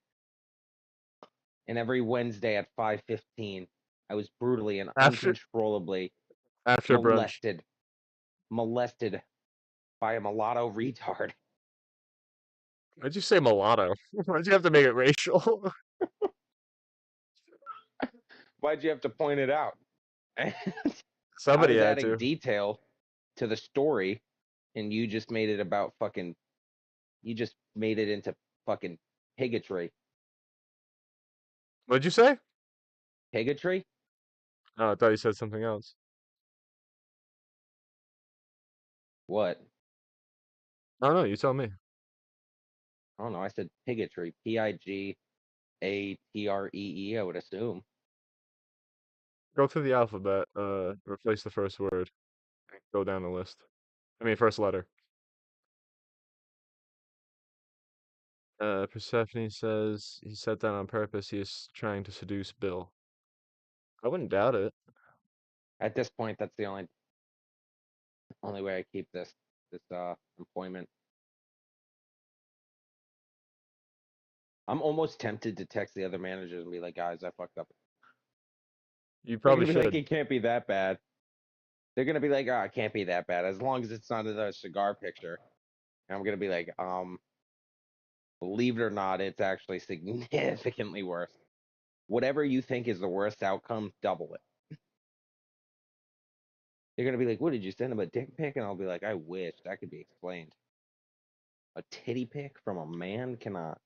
and every Wednesday at 5:15. I was brutally and after uncontrollably after brunch. molested by a mulatto retard. Why'd you say mulatto? Why'd you have to make it racial? Why'd you have to point it out? I Somebody was had adding to. detail to the story, and you just made it about fucking. You just made it into fucking bigotry. What'd you say? Bigotry? Oh, I thought you said something else. What? Oh no, you tell me. I don't know. I said bigotry. Pigatree. I would assume. Go through the alphabet. Replace the first word. Go down the list. I mean, first letter. Persephone says he said that on purpose. He is trying to seduce Bill. I wouldn't doubt it. At this point, that's the only way I keep this employment. I'm almost tempted to text the other managers and be like, guys, I fucked up. You They're probably gonna be like, should. it can't be that bad. They're gonna be like, oh, it can't be that bad as long as it's not a cigar picture. And I'm gonna be like, believe it or not, it's actually significantly worse. Whatever you think is the worst outcome, double it. They're gonna be like, what did you send him, a dick pic? And I'll be like, I wish that could be explained. A titty pic from a man cannot.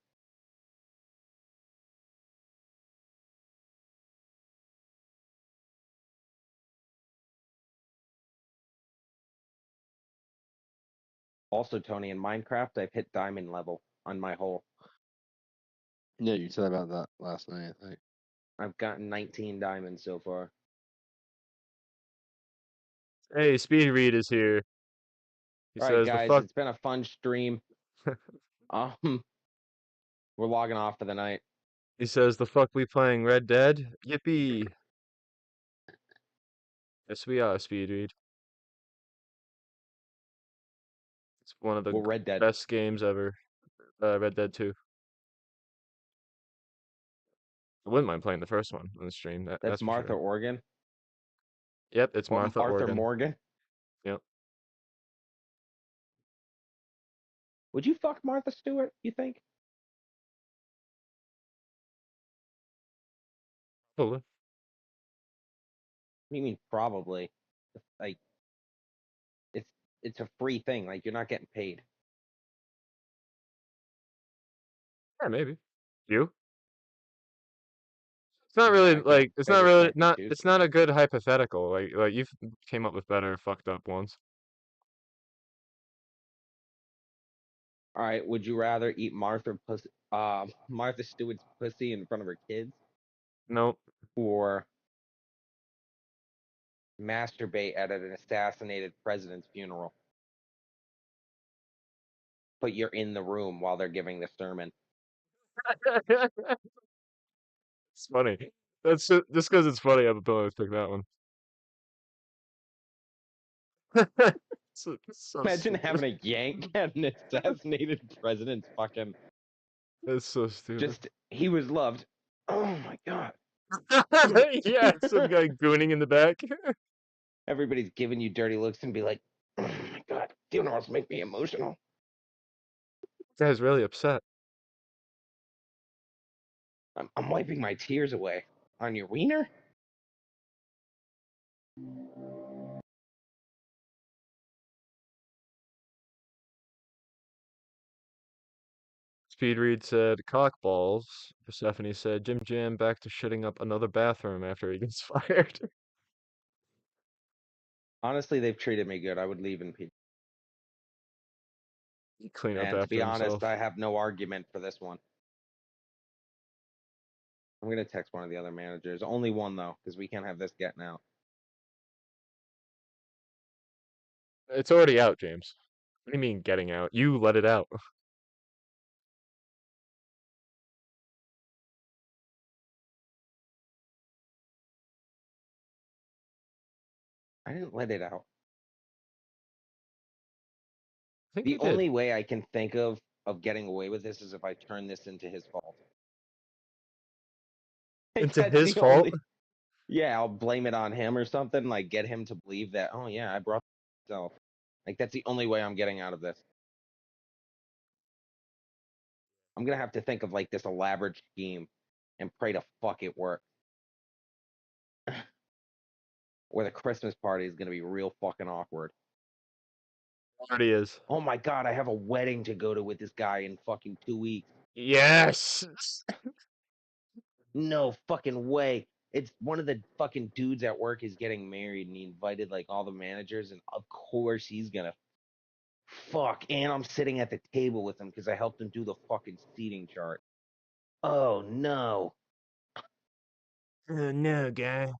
Also, Tony, in Minecraft, I've hit diamond level on my hole. Yeah, you said about that last night, I think. I've gotten 19 diamonds so far. Hey, Speed Read is here. He All right, says the guys, fuck. it's been a fun stream. We're logging off for the night. He says the fuck we playing Red Dead. Yippee! Yes, we are, Speed Read. It's one of the Well, Red Dead. best games ever. Red Dead 2. I wouldn't mind playing the first one on the stream. That's That's for Martha sure. Organ. Yep, it's Or Martha Arthur Organ. Morgan. Yep. Would you fuck Martha Stewart, you think? Probably. What do you mean probably? Like it's it's a free thing. Like you're not getting paid. Yeah, maybe. You? It's not I mean, really I could like it's not figure really pick and not choose. it's not a good hypothetical. Like you've came up with better fucked up ones. All right, would you rather eat Martha Stewart's pussy in front of her kids Nope. or masturbate at an assassinated president's funeral? But you're in the room while they're giving the sermon. It's funny. That's just because it's funny. I thought I'd pick that one. So Imagine stupid. having a yank at an assassinated president's fucking. It's so stupid. He was loved. Oh my god. Yeah, some guy gooning in the back. Everybody's giving you dirty looks and be like, oh my god, funerals make me emotional. Guy's really upset. I'm wiping my tears away. On your wiener? Speedread said cockballs. Persephone said Jim Jam back to shitting up another bathroom after he gets fired. Honestly, they've treated me good. I would leave in peace. He clean up And to after be honest, himself. I have no argument for this one. I'm gonna text one of the other managers. Only one though, because we can't have this getting out. It's already out, James. What do you mean getting out? You let it out. I didn't let it out. I think The you did. only way I can think of getting away with this is if I turn this into his fault. Like, Into that's his the fault? only. Yeah, I'll blame it on him or something. Like get him to believe that. Oh yeah, I brought myself. Like that's the only way I'm getting out of this. I'm gonna have to think of like this elaborate scheme and pray to fuck it work. Or the Christmas party is gonna be real fucking awkward. Already is. Oh my god, I have a wedding to go to with this guy in fucking 2 weeks. Yes! No fucking way. It's one of the fucking dudes at work is getting married and he invited like all the managers and of course he's gonna fuck. And I'm sitting at the table with him because I helped him do the fucking seating chart. Oh no. Oh, no, guy.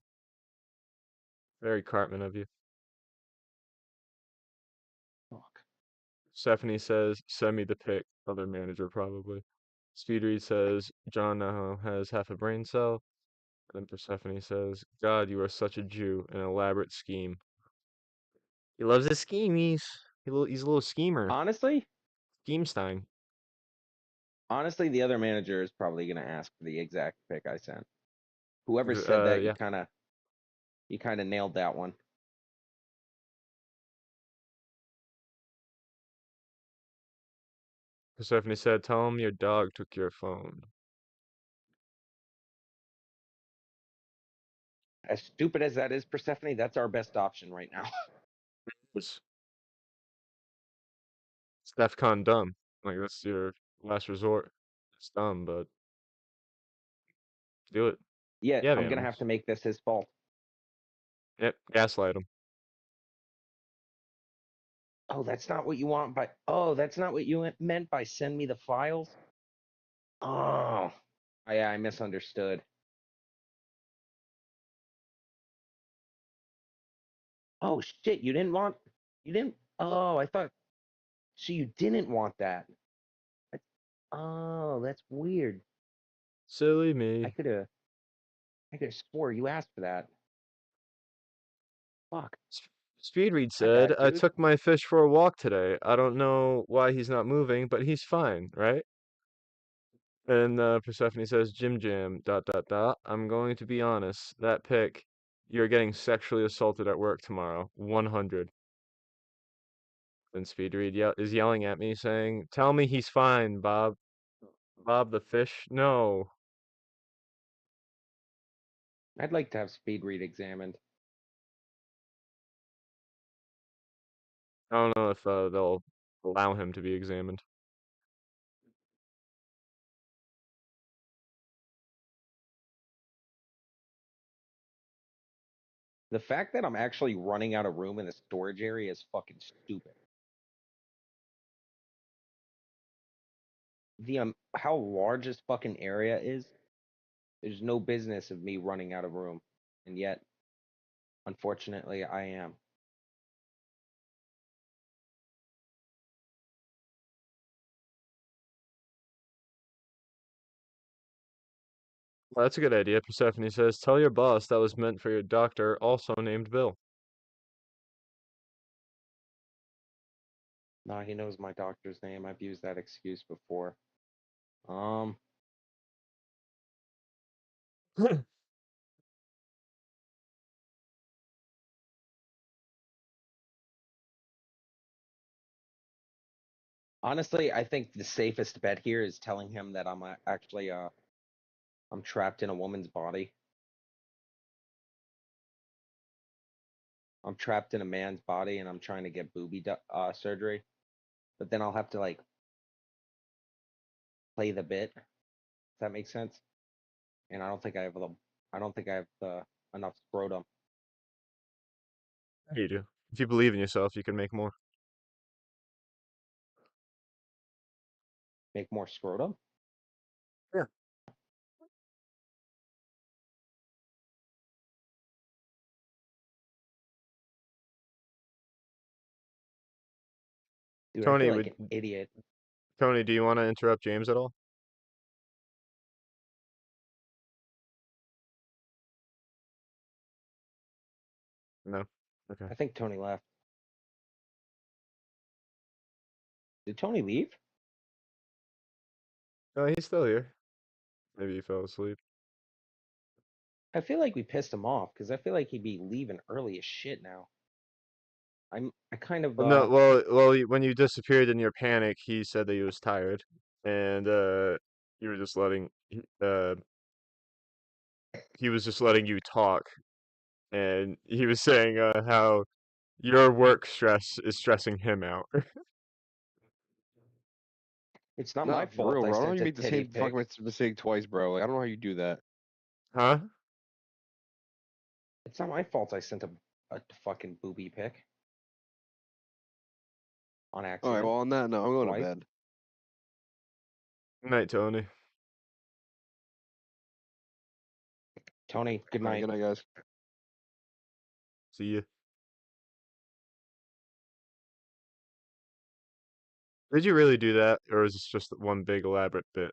Very Cartman of you. Fuck. Stephanie says, send me the pic. Other manager, probably. Speedread says, John now has half a brain cell. And then Persephone says, God, you are such a Jew. An elaborate scheme. He loves his schemies. He's a little schemer. Honestly, Schemestein. honestly, the other manager is probably gonna ask for the exact pick I sent. Whoever said that, Yeah. you kinda nailed that one. Persephone said, tell him your dog took your phone. As stupid as that is, Persephone, that's our best option right now. It's DEFCON dumb. Like, that's your last resort. It's dumb, but do it. Yeah, You have I'm gonna have animals. to make this his fault. Yep, gaslight him. Oh, that's not what you want by. Oh, that's not what you meant by send me the files. Oh, yeah, I misunderstood. Oh shit, you didn't. Oh, I thought. So you didn't want that. I- Oh, that's weird. Silly I me. could have, I could have swore you asked for that. Fuck, Speedread my said, bad, I dude. took my fish for a walk today. I don't know why he's not moving, but he's fine, right? And Persephone says, Jim Jam, dot, dot, dot. I'm going to be honest. That pic, you're getting sexually assaulted at work tomorrow. 100. Then Speedread is yelling at me, saying, tell me he's fine, Bob. Bob the fish? No. I'd like to have speed read examined. I don't know if they'll allow him to be examined. The fact that I'm actually running out of room in the storage area is fucking stupid. How large this fucking area is, there's no business of me running out of room, and yet, unfortunately, I am. Well, that's a good idea. Persephone says, tell your boss that was meant for your doctor, also named Bill. No, he knows my doctor's name. I've used that excuse before. Um, Honestly, I think the safest bet here is telling him that actually I'm trapped in a woman's body. I'm trapped in a man's body, and I'm trying to get surgery. But then I'll have to like play the bit. Does that make sense? And I don't think I have the enough scrotum. You do. If you believe in yourself, you can make more. Make more scrotum? Yeah. Dude, I Tony, feel like an idiot. Tony, do you want to interrupt James at all? No. Okay. I think Tony left. Did Tony leave? No, he's still here. Maybe he fell asleep. I feel like we pissed him off because I feel like he'd be leaving early as shit now. I kind of No, when you disappeared in your panic, he said that he was tired, and you were just he was just letting you talk, and he was saying how your work stress is stressing him out. it's not my Nah, for fault real, I bro. I don't know how sent you a make the titty same pic. fucking mistake twice, bro. Like, I don't know how you do that. Huh? It's not my fault I sent a fucking booby pic on All right, accident well, on that note, I'm going to twice. bed. Good night, Tony. Tony, good All right, night. good night, guys. See you. Did you really do that, or is this just one big elaborate bit?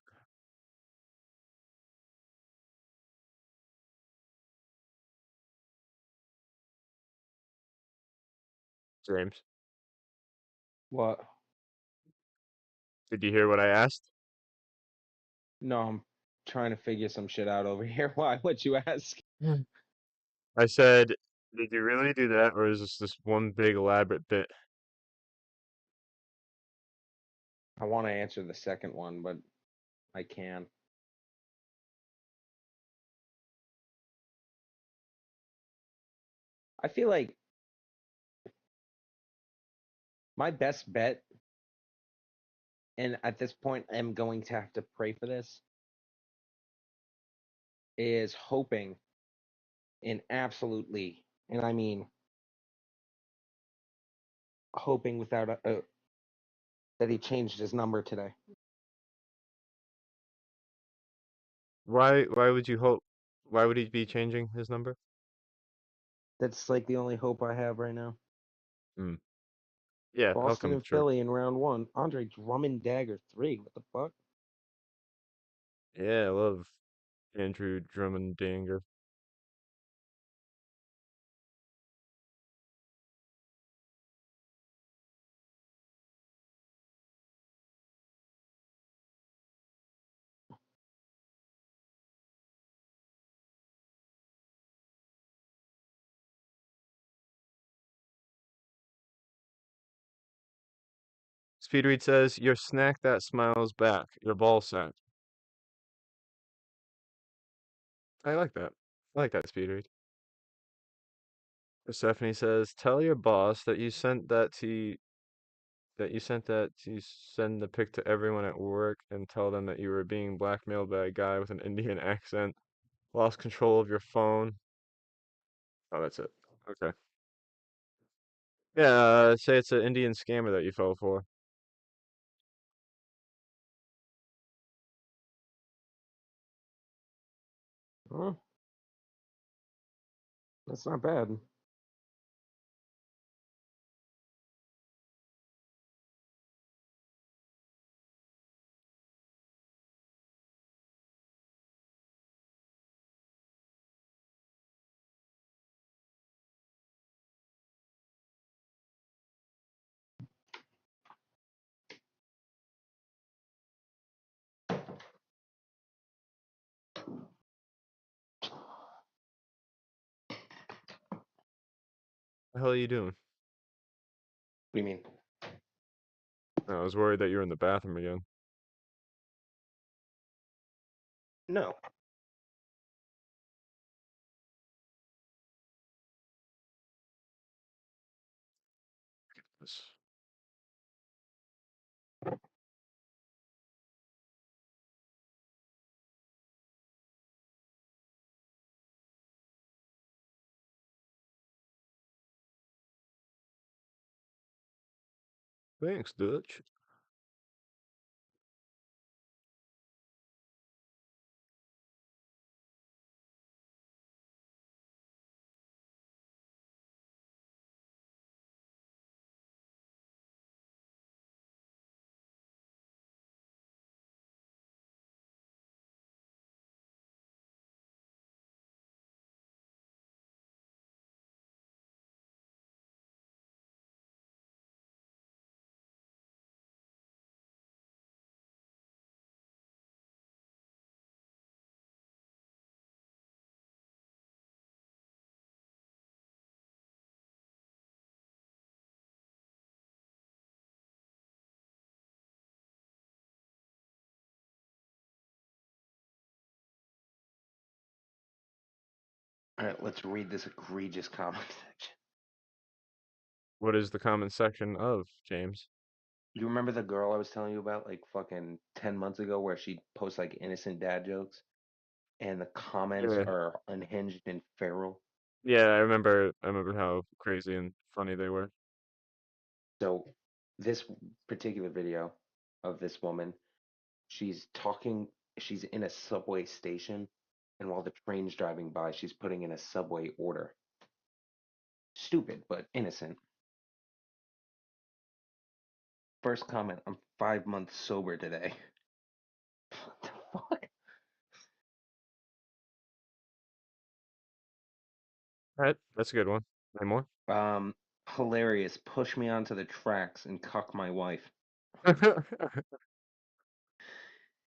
James, What? did you hear what I asked? No, I'm trying to figure some shit out over here. Why would you ask? I said, did you really do that, or is this just one big elaborate bit? I want to answer the second one, but I can. I feel like my best bet, and at this point, I'm going to have to pray for this, is hoping and absolutely, and I mean hoping without that he changed his number today. Why would you hope? Why would he be changing his number? That's like the only hope I have right now. Hmm. Yeah, that'll Boston come and true. Philly in round one. Andre Drummond dagger 3. What the fuck? Yeah, I love Andrew Drummond Danger. Speedread says, "Your snack that smiles back, your ball sack." I like that. I like that, Speedread. Stephanie says, "Tell your boss that you sent that to send the pic to everyone at work and tell them that you were being blackmailed by a guy with an Indian accent. Lost control of your phone." Oh, that's it. Okay. Yeah, say it's an Indian scammer that you fell for. Huh? That's not bad. What the hell are you doing? What do you mean? I was worried that you were in the bathroom again. No. This- Thanks, Dutch. All right, let's read this egregious comment section. What is the comment section of, James? You remember the girl I was telling you about, like fucking 10 months ago, where she posts like innocent dad jokes, and the comments Yeah. are unhinged and feral. Yeah, I remember how crazy and funny they were. So, this particular video of this woman, she's talking, she's in a subway station, and while the train's driving by, she's putting in a subway order. Stupid, but innocent. First comment, I'm 5 months sober today. What the fuck? All right, that's a good one. Any more? Hilarious. Push me onto the tracks and cuck my wife.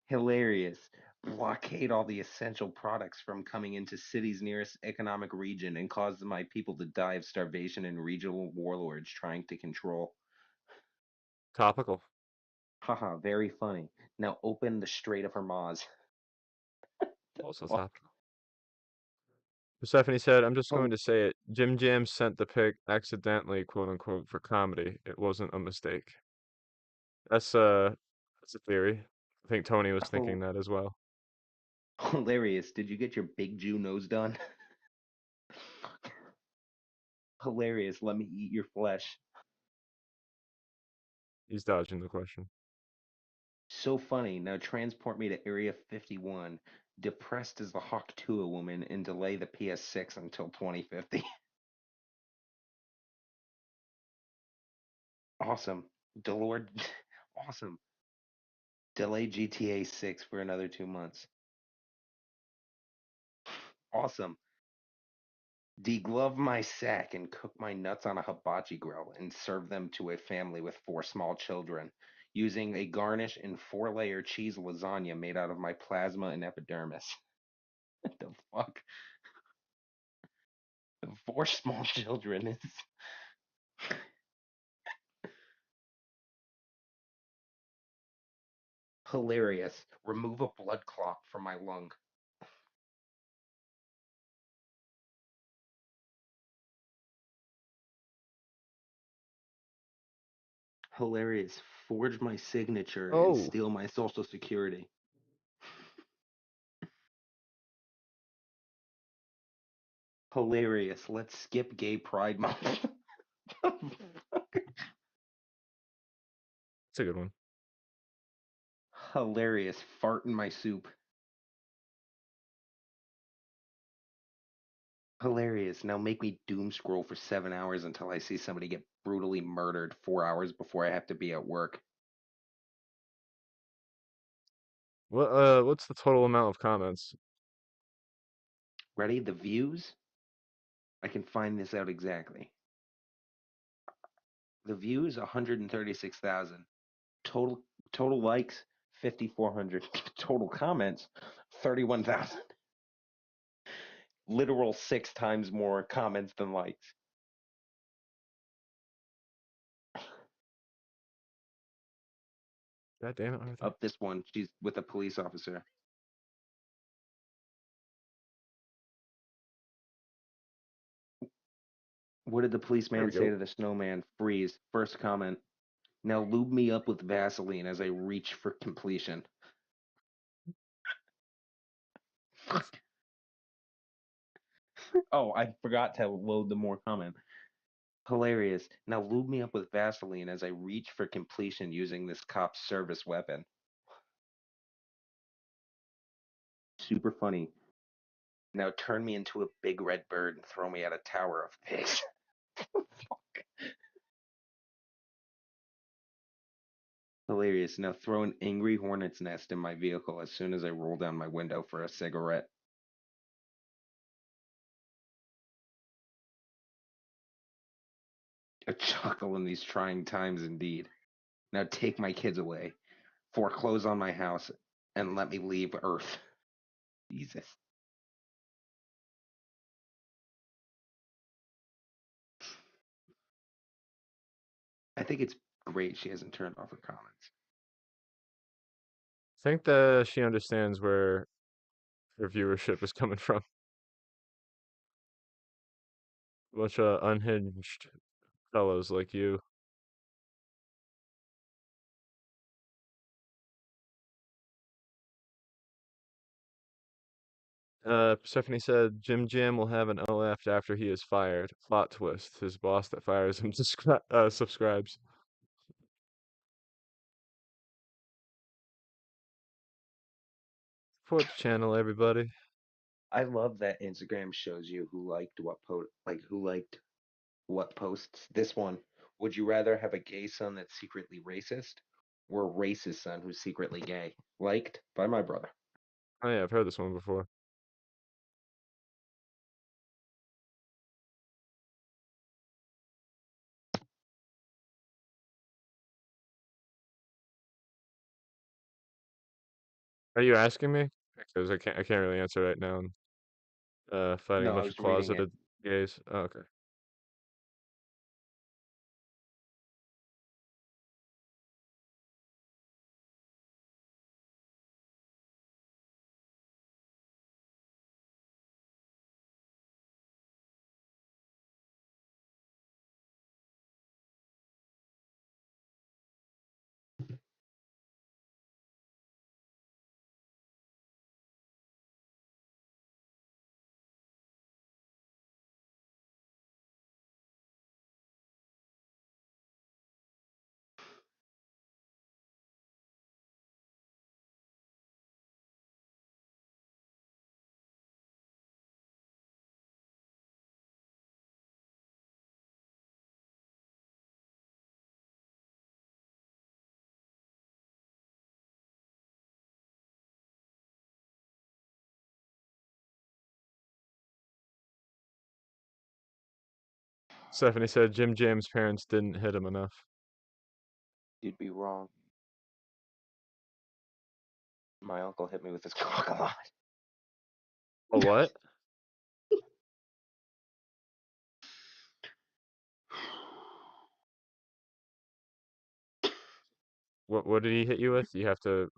Hilarious. Blockade all the essential products from coming into city's nearest economic region and cause my people to die of starvation and regional warlords trying to control. Topical. Haha, very funny. Now open the Strait of Hormuz. Also Fuck. topical. Stephanie said, "I'm just Oh, going to say it. Jim Jam sent the pic accidentally, quote unquote, for comedy. It wasn't a mistake." That's a theory. I think Tony was thinking that as well. hilarious. Did you get your big Jew nose done? Hilarious. Let me eat your flesh. He's dodging the question. So funny. Now transport me to Area 51. Depressed as the Hawk Tuah woman and delay the PS6 until 2050. Awesome. Delord. Awesome. Delay GTA 6 for another 2 months. Awesome. Deglove my sack and cook my nuts on a hibachi grill and serve them to a family with 4 small children using a garnish and 4-layer cheese lasagna made out of my plasma and epidermis. What the fuck? 4 small children is hilarious. Remove a blood clot from my lung. Hilarious. Forge my signature and Oh, steal my social security. Hilarious. Let's skip Gay Pride Month. that's a good one. Hilarious. Fart in my soup. Hilarious. Now make me doom scroll for 7 hours until I see somebody get brutally murdered 4 hours before I have to be at work. What's the total amount of comments? Ready? The views? I can find this out exactly. The views 136,000. Total likes 5,400. Total comments 31,000. Literal 6 times more comments than likes. God damn it, Arthur. Up this one, she's with a police officer. What did the There policeman we say go. to the snowman? Freeze. First comment. Now lube me up with Vaseline as I reach for completion. Oh, I forgot to load the more comment. Hilarious. Now lube me up with Vaseline as I reach for completion using this cop's service weapon. Super funny. Now turn me into a big red bird and throw me at a tower of pigs. Hilarious. Now throw an angry hornet's nest in my vehicle as soon as I roll down my window for a cigarette. A chuckle in these trying times indeed. Now take my kids away, foreclose on my house, and let me leave Earth. Jesus. I think it's great she hasn't turned off her comments. I think that she understands where her viewership is coming from. bunch of unhinged fellows like you. Stephanie said Jim Jam will have an LF after he is fired. Plot twist: his boss that fires him subscribes. Support the channel, everybody. I love that Instagram shows you who liked who liked what posts. This one, would you rather have a gay son that's secretly racist or a racist son who's secretly gay? Liked by my brother. Oh yeah, I've heard this one before. Are you asking me? Because I can't really answer right now. Fighting a No, I bunch of was reading it. closeted gays. Oh, okay. Stephanie said Jim Jam's parents didn't hit him enough. You'd be wrong. My uncle hit me with his cock a lot. A what? What did he hit you with? You have to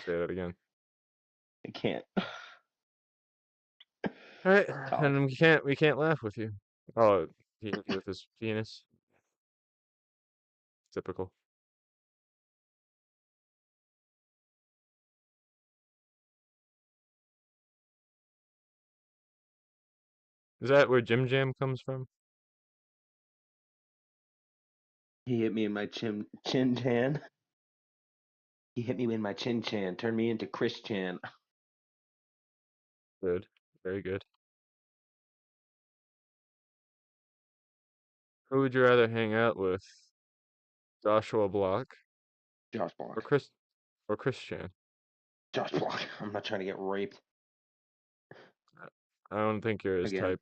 say that again. I can't All right, talk. and we can't laugh with you. Oh, he hit you with his penis. Typical. Is that where Jim Jam comes from? He hit me in my chin chan. He hit me in my chin chan, turned me into Chris Chan. Good. Very good. Who would you rather hang out with? Joshua Block Josh or Block. Chris Chan? Josh Block. I'm not trying to get raped I don't think you're his again. type.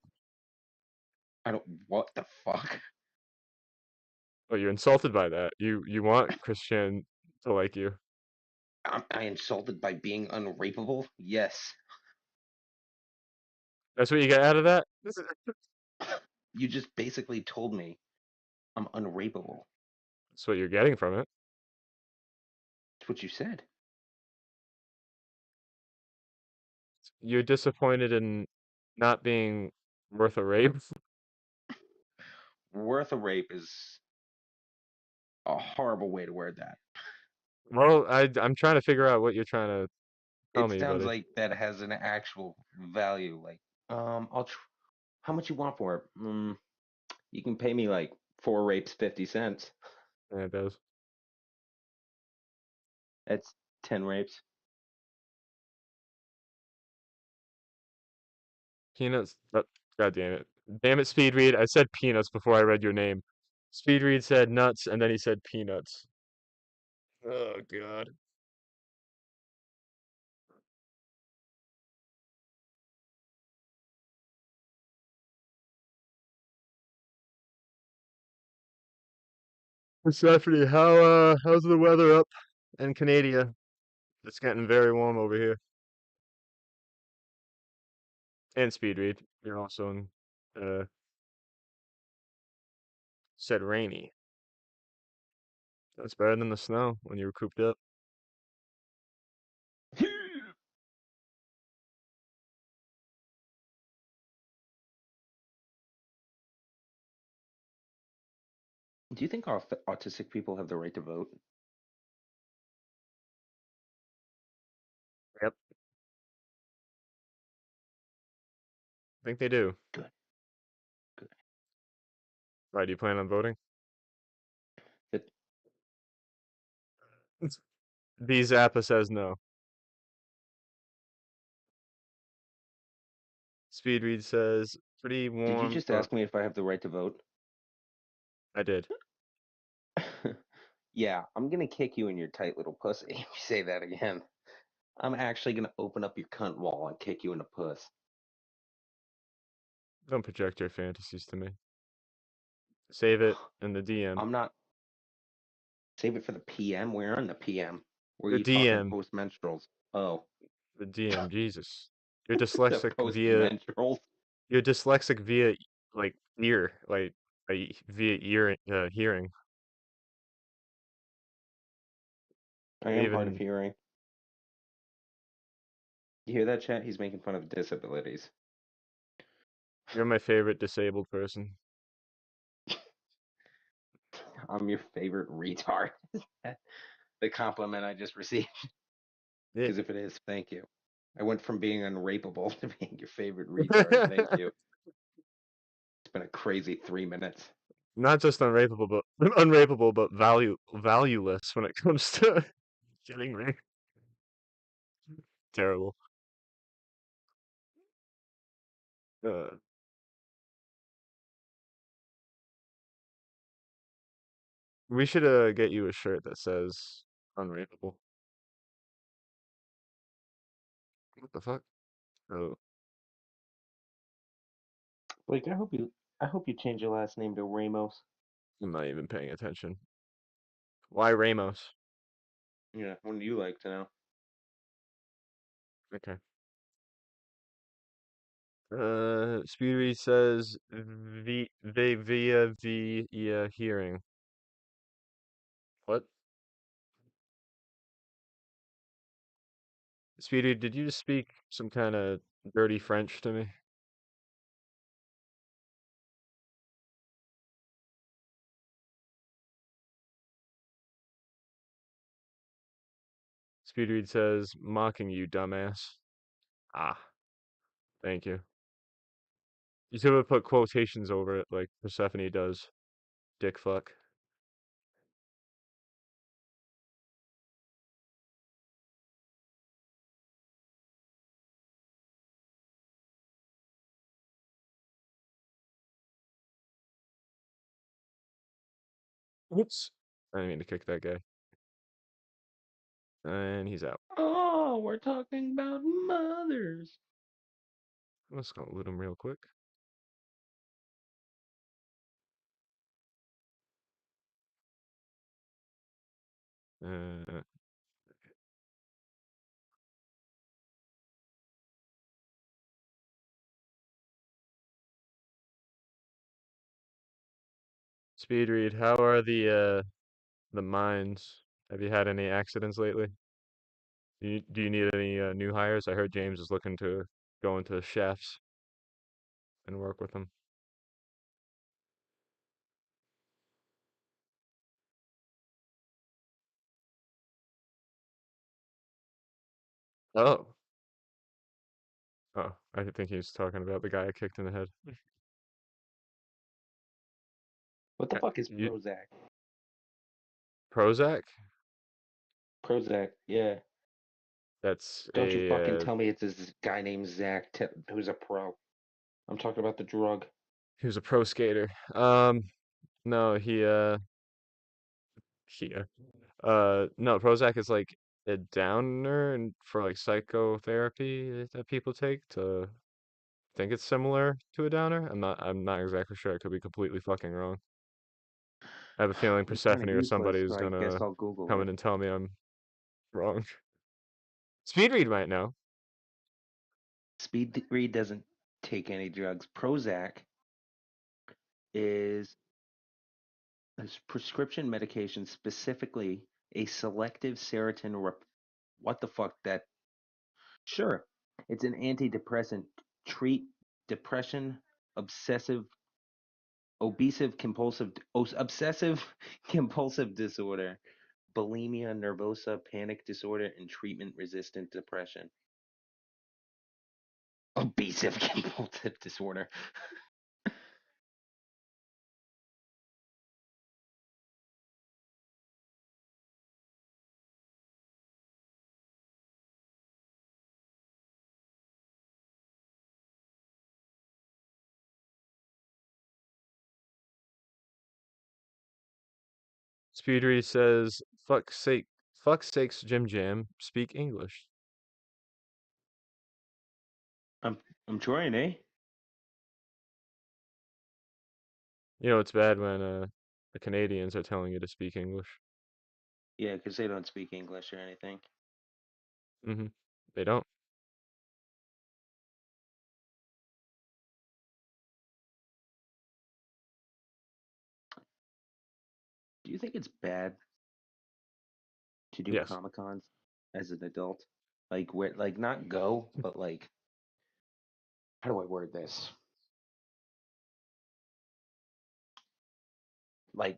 I don't. What the fuck? Oh, you're insulted by that. You want Chris Chan to like you. I insulted by being unrapeable? Yes. That's what you got out of that? You just basically told me I'm unrapeable. That's what you're getting from it. That's what you said. You're disappointed in not being worth a rape. Worth a rape is a horrible way to word that. Well, I'm trying to figure out what you're trying to tell It me, sounds buddy. like that has an actual value. Like, how much you want for it? You can pay me like 4 rapes, 50 cents. Yeah, it does. That's 10 rapes. Peanuts. Oh, God damn it. Damn it, Speed Read. I said peanuts before I read your name. Speed Read said nuts, and then he said peanuts. Oh, God. Stephanie, how's the weather up in Canada? It's getting very warm over here. And Speed Read. You're also in, said rainy. That's better than the snow when you were cooped up. Do you think autistic people have the right to vote? Yep. I think they do. Good. Good. Why do you plan on voting? It, B Zappa says no. Speedread says pretty did you warm, just but ask me if I have the right to vote? I did. Yeah, I'm gonna kick you in your tight little pussy if you say that again. I'm actually gonna open up your cunt wall and kick you in the puss. Don't project your fantasies to me. Save it in the DM. I'm not. Save it for the PM. We're on the PM. Were The you talking DM. post menstruals? Oh, The DM. Jesus. You're the dyslexic post via. menstruals. You're dyslexic via like ear, like via ear hearing. I And am hard of even hearing. You hear that, chat? He's making fun of disabilities. you're my favorite disabled person. I'm your favorite retard. The compliment I just received. Yeah. Because if it is, thank you. I went from being unrapeable to being your favorite retard. Thank you. It's been a crazy 3 minutes. Not just unrapeable, but unrapeable, but valueless when it comes to getting raped. Terrible. Uh, we should get you a shirt that says unrapeable. What the fuck? Oh, Like, I hope you change your last name to Ramos. I'm not even paying attention. Why Ramos? Yeah, wouldn't you like to know? Okay. Speedy says via hearing. What? Speedy, did you just speak some kind of dirty French to me? Speedread says, mocking you, dumbass. Ah, thank you. You should have put quotations over it like Persephone does. Dick fuck. Oops. I didn't mean to kick that guy. And he's out. Oh, we're talking about mothers. Let's go loot him real quick. Uh, Speedread, how are the mines? Have you had any accidents lately? Do you need any new hires? I heard James is looking to go into chefs and work with them. Oh. Oh, I think he's talking about the guy I kicked in the head. What the fuck is You Prozac? Prozac? Prozac, yeah. That's Don't you fucking a tell me it's this guy named Zach who's a pro. I'm talking about the drug. he was a pro skater. No, no, Prozac is like a downer and for like psychotherapy that people take to think it's similar to a downer. I'm not exactly sure. I could be completely fucking wrong. I have a feeling I'm kind Persephone of or useless, somebody so is I guess gonna I'll Google come it. in and tell me I'm wrong. Speedread might know. Speed Reed doesn't take any drugs. Prozac is a prescription medication, specifically a selective serotonin. What the fuck? That sure, it's an antidepressant. Treat depression, obsessive obsessive compulsive disorder, bulimia nervosa, panic disorder, and treatment-resistant depression. Obsessive compulsive disorder. Speedread says, fuck sakes, Jim Jam, speak English. I'm I'm trying, eh? You know, it's bad when the Canadians are telling you to speak English. Yeah, because they don't speak English or anything. Hmm. They don't. Do you think it's bad to do Yes. Comic Cons as an adult? Like where like not go, but like how do I word this? Like,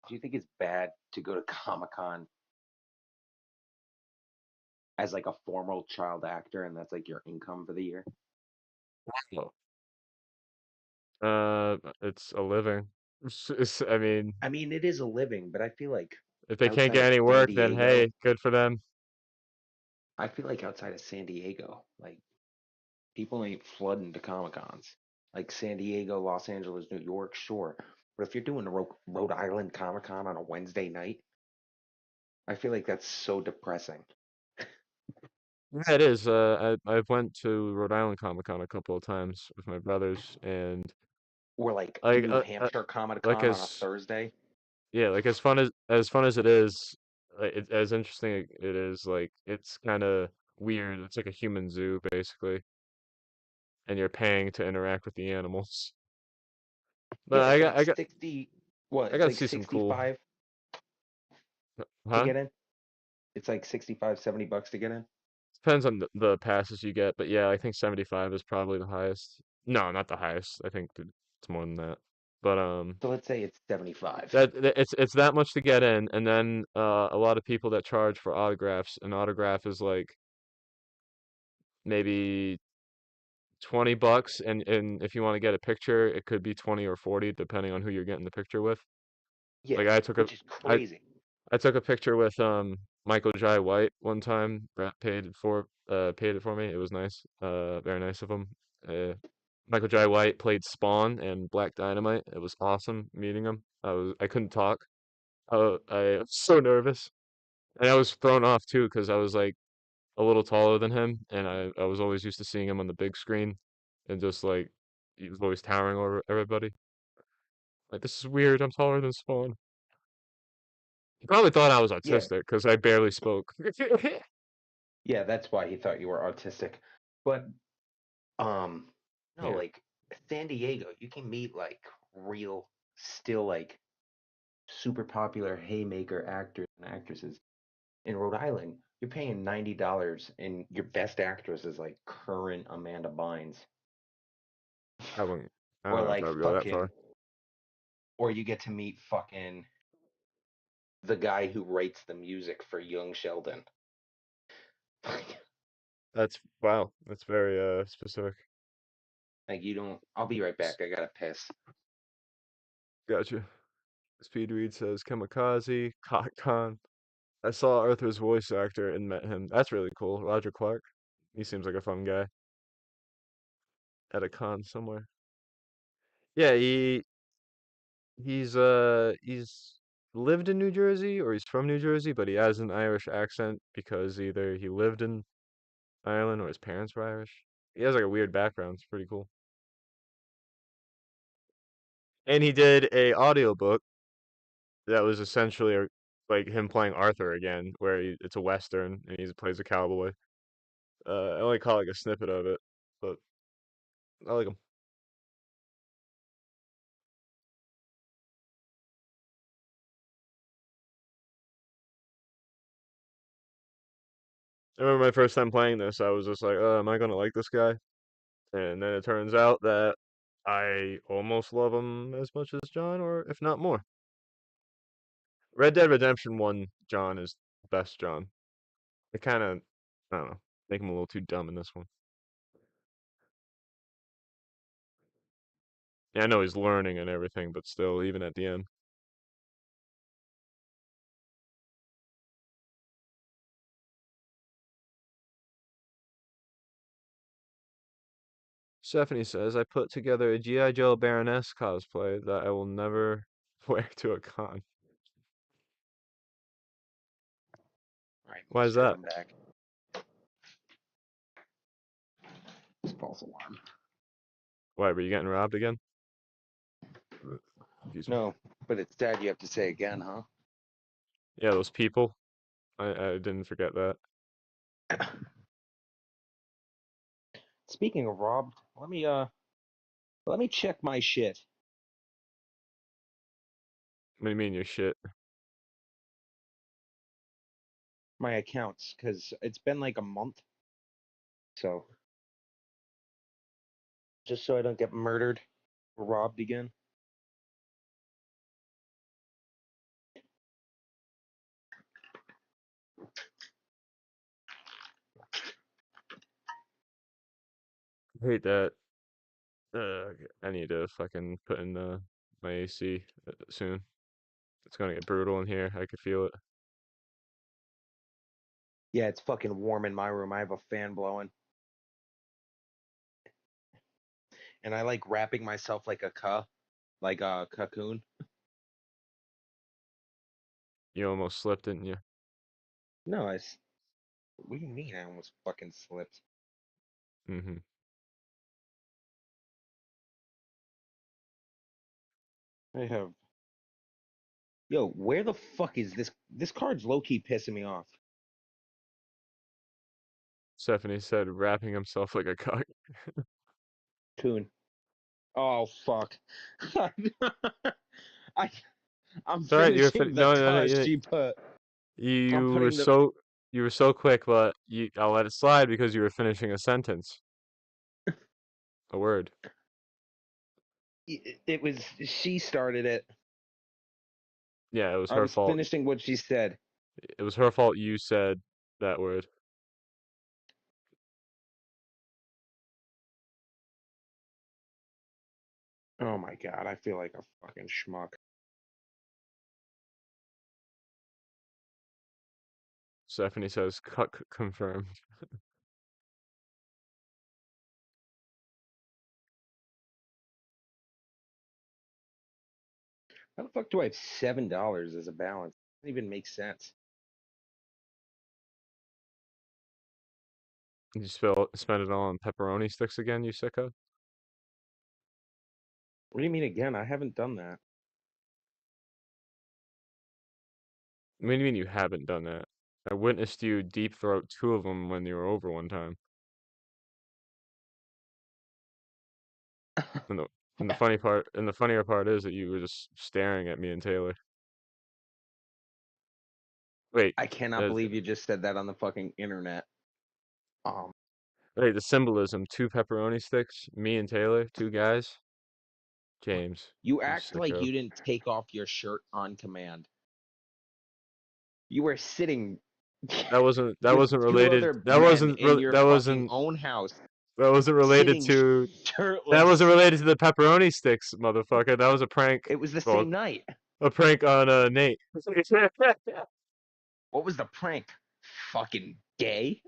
do you think it's bad to go to Comic Con as like a formal child actor and that's like your income for the year? Well, it's a living. I mean, I mean, it is a living, but I feel like if they can't outside get of any San work, then Diego, hey, good for them. I feel like outside of San Diego, like people ain't flooding to Comic Cons. Like San Diego, Los Angeles, New York, sure. But if you're doing a Rhode Island Comic Con on a Wednesday night, I feel like that's so depressing. Yeah, it is. I've went to Rhode Island Comic Con a couple of times with my brothers, and Or like like New Hampshire Comic like Con on a as Thursday. yeah, like as fun as it is, like, as interesting it is, like it's kind of weird. It's like a human zoo basically, and you're paying to interact with the animals. But Yeah, I it's got like I got 60, what, I it's got to like see some cool, 65 to huh? get in. It's like 65, $70 to get in. Depends on the passes you get, but yeah, I think 75 is probably the highest. No, not the highest. I think it's more than that. But So let's say it's 75. it's that much to get in, and then a lot of people that charge for autographs. An autograph is like maybe $20, and if you want to get a picture, it could be 20 or 40 depending on who you're getting the picture with. Yeah, Like which is I crazy. I took a picture with Michael Jai White one time. Brett paid it for me. It was nice. Very nice of him. Uh, Michael Jai White played Spawn and Black Dynamite. It was awesome meeting him. I couldn't talk. I was so nervous, and I was thrown off too because I was like a little taller than him, and I was always used to seeing him on the big screen, and just like he was always towering over everybody. Like, this is weird. I'm taller than Spawn. He probably thought I was Yeah, autistic because I barely spoke. yeah, that's why he thought you were autistic. But no, Yeah, like San Diego, you can meet like real, still like super popular haymaker actors and actresses. In Rhode Island, you're paying $90 and your best actress is like current Amanda Bynes. I wouldn't. I Or don't know if I like would go that fucking far. or you get to meet fucking the guy who writes the music for Young Sheldon. That's wow. That's very specific. Like you don't I'll be right back. I gotta piss. Gotcha. Speed Read says Kamikaze, Khan. I saw Arthur's voice actor and met him. That's really cool. Roger Clark. He seems like a fun guy at a con somewhere. Yeah, he's lived in New Jersey or he's from New Jersey, but he has an Irish accent because either he lived in Ireland or his parents were Irish. He has like a weird background. It's pretty cool. And he did a audiobook that was essentially like him playing Arthur again, where it's a western and he plays a cowboy. I only caught like a snippet of it, but I like him. I remember my first time playing this, I was just like, "Oh, am I gonna like this guy?" And then it turns out that I almost love them as much as John, or if not more. Red Dead Redemption 1 John is the best John. It kind of, I don't know, make him a little too dumb in this one. Yeah, I know he's learning and everything, but still, even at the end. Stephanie says, I put together a G.I. Joe Baroness cosplay that I will never wear to a con. All right, Why is mister, that? I'm back. False alarm. Why, were you getting robbed again? Excuse me. No, but it's sad you have to say again, huh? Yeah, those people. I didn't forget that. Speaking of robbed, let me check my shit. What do you mean your shit? My accounts, because it's been like a month. So just so I don't get murdered or robbed again. I hate that. I need to fucking put in my AC soon. It's gonna get brutal in here. I could feel it. Yeah, it's fucking warm in my room. I have a fan blowing. And I like wrapping myself like like a cocoon. You almost slipped, didn't you? No, what do you mean I almost fucking slipped? Mm-hmm. I have. Yo, where the fuck is this? This card's low key pissing me off. Stephanie said, wrapping himself like a cock. Coon. Oh fuck. I I'm It's alright. finishing the No, no, no. tush she put. I'm You were putting the. so quick, but I'll let it slide because you were finishing a sentence, a word. It was she started it. Yeah, it was I her was fault. finishing what she said. It was her fault you said that word. Oh my god, I feel like a fucking schmuck. Stephanie says, cuck confirmed. How the fuck do I have $7 as a balance? Doesn't even make sense. You spend it all on pepperoni sticks again, you sicko? What do you mean again? I haven't done that. What do you mean you haven't done that? I witnessed you deep throat 2 of them when you were over one time. And the funnier part is that you were just staring at me and Taylor. Wait, I cannot uh, believe you just said that on the fucking internet. Um, wait, the symbolism, 2 pepperoni sticks, me and Taylor, 2 guys. James, you you act like sicko. you didn't take off your shirt on command. You were sitting That with wasn't two related. other men in your fucking own house, That wasn't related sitting to that shirtless. wasn't related to the pepperoni sticks, motherfucker. That was a prank. It was the Well, same night. a prank on Nate. What was the prank? Fucking gay?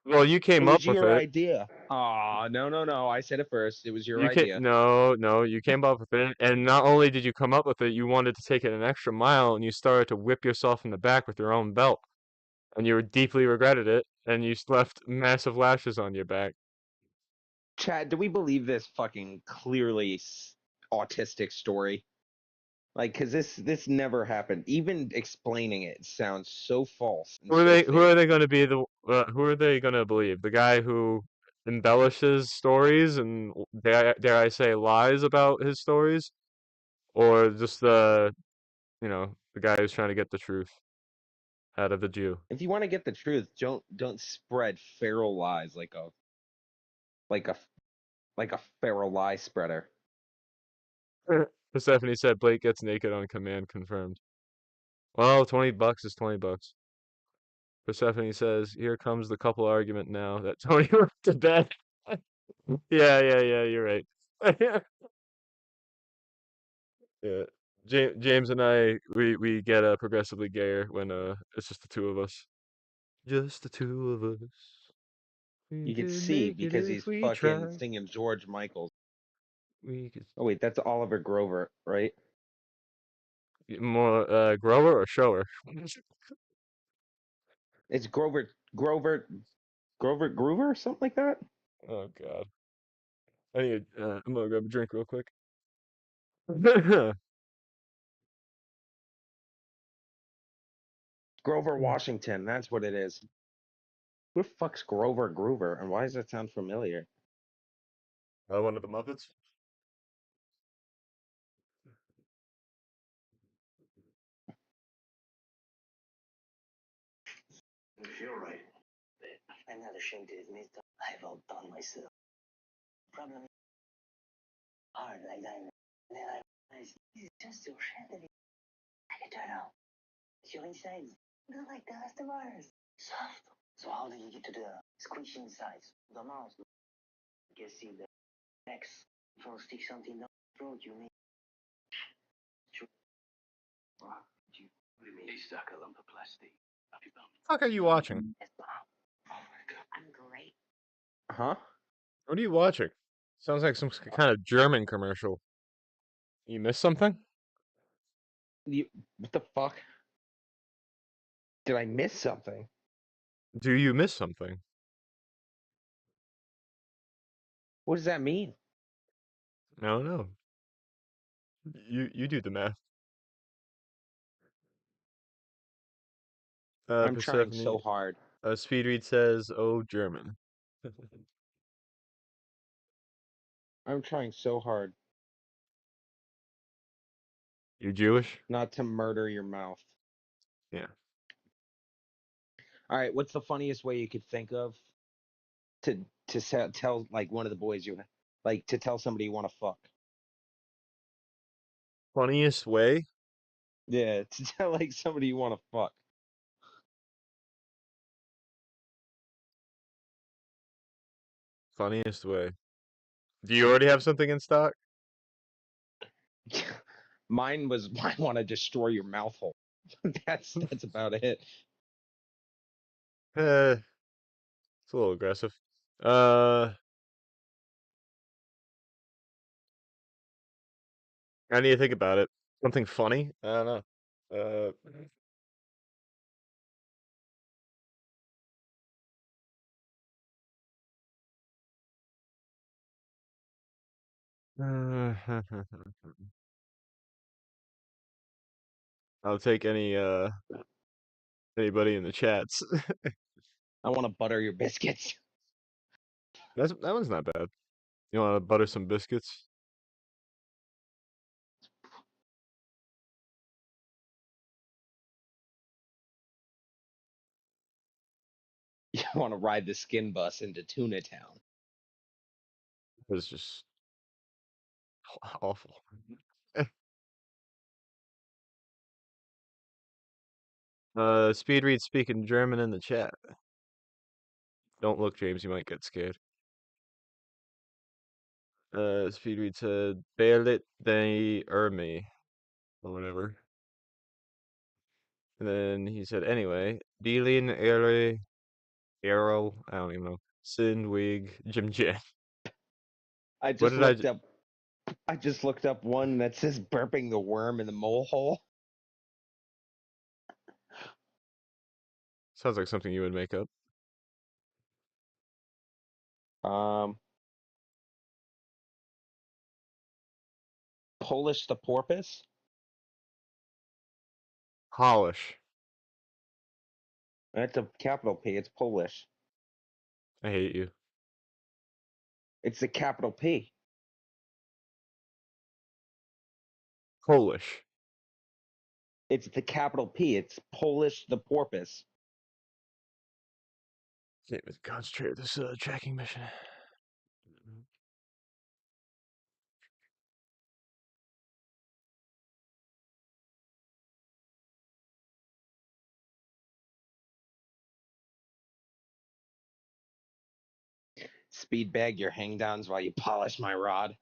Well, you It came up was with your it. idea. Aw, no. I said it first. It was your You can idea. no, you came up with it, and not only did you come up with it, you wanted to take it an extra mile, and you started to whip yourself in the back with your own belt, and you deeply regretted it, and you left massive lashes on your back. Chad, do we believe this fucking clearly autistic story? Like, cause this never happened. Even explaining it sounds so false and so Who are fake. they going to be who are they going to believe? The guy who embellishes stories and dare I say lies about his stories, or just the guy who's trying to get the truth out of the Jew? If you want to get the truth, don't spread feral lies like a like a feral lie spreader. Persephone said Blake gets naked on command. Confirmed. Well, $20 is $20. Persephone says, "Here comes the couple argument now that Tony went to bed." Yeah. You're right. Yeah. James and I, we get progressively gayer when it's just the two of us. Just the two of us. We You can could see make it because if he's we fucking try. singing George Michael. We could Oh wait, that's Oliver Grover, right? more grower or shower. It's Groover, something like that. Oh God, I need. I'm gonna grab a drink real quick. Grover Washington, that's what it is. Who the fuck's Grover Groover, and why does that sound familiar? One of the Muppets. You're right. I'm not ashamed to admit that I've outdone myself. Problem is hard like that. And then I realized this is just your shanty. Like a turtle. Your insides, not like the rest of ours. Soft. So how do you get to the squishy insides? The mouth. You see the next. For stick something down the throat, you mean? What do you mean? He stuck a lump of plastic up your bum. Fuck are you watching? Yes, Bob. Oh my God. I'm great. Huh? What are you watching? Sounds like some kind of German commercial. You missed something? What the fuck? Did I miss something? Do you miss something? What does that mean? I don't know. You do the math. I'm trying Persephone. so hard. Speedread says, "Oh, German." I'm trying so hard You Jewish? not to murder your mouth. Yeah. All right, what's the funniest way you could think of to tell like one of the boys you like to tell somebody you want to fuck? Funniest way? Yeah, to tell like somebody you want to fuck. Funniest way. Do you already have something in stock? Mine was I want to destroy your mouth hole. That's about it. Eh, it's a little aggressive. Uh, I need to think about it. Something funny? I don't know. Uh, I'll take anybody in the chats. I want to butter your biscuits. That one's not bad. You want to butter some biscuits? You want to ride the skin bus into Tuna Town. It's just awful. Speedread speaking German in the chat. Don't look, James. You might get scared. Speedread said, "Belit de Ermi," or whatever. And then he said, "Anyway, Bilin Arrow, I don't even know. Sindwig Jim J." I What just did I? looked up. I just looked up one that says burping the worm in the mole hole. Sounds like something you would make up. Um, Polish the porpoise. Polish. That's a capital P. It's Polish. I hate you. It's the capital P. Polish. It's the capital P. It's Polish the porpoise. Can't even concentrate with this tracking mission. Speed bag your hang downs while you polish my rod.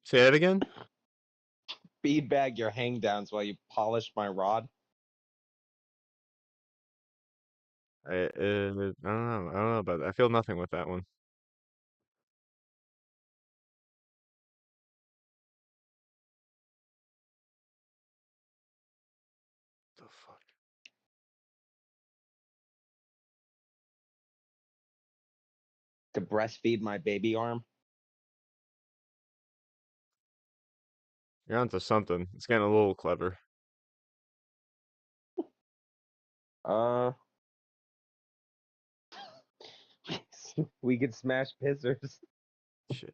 Say that again. Speed bag your hang downs while you polish my rod. I don't know. I don't know about that. I feel nothing with that one. The fuck? To breastfeed my baby arm. You're onto something. It's getting a little clever. Uh, we could smash pissers. Shit.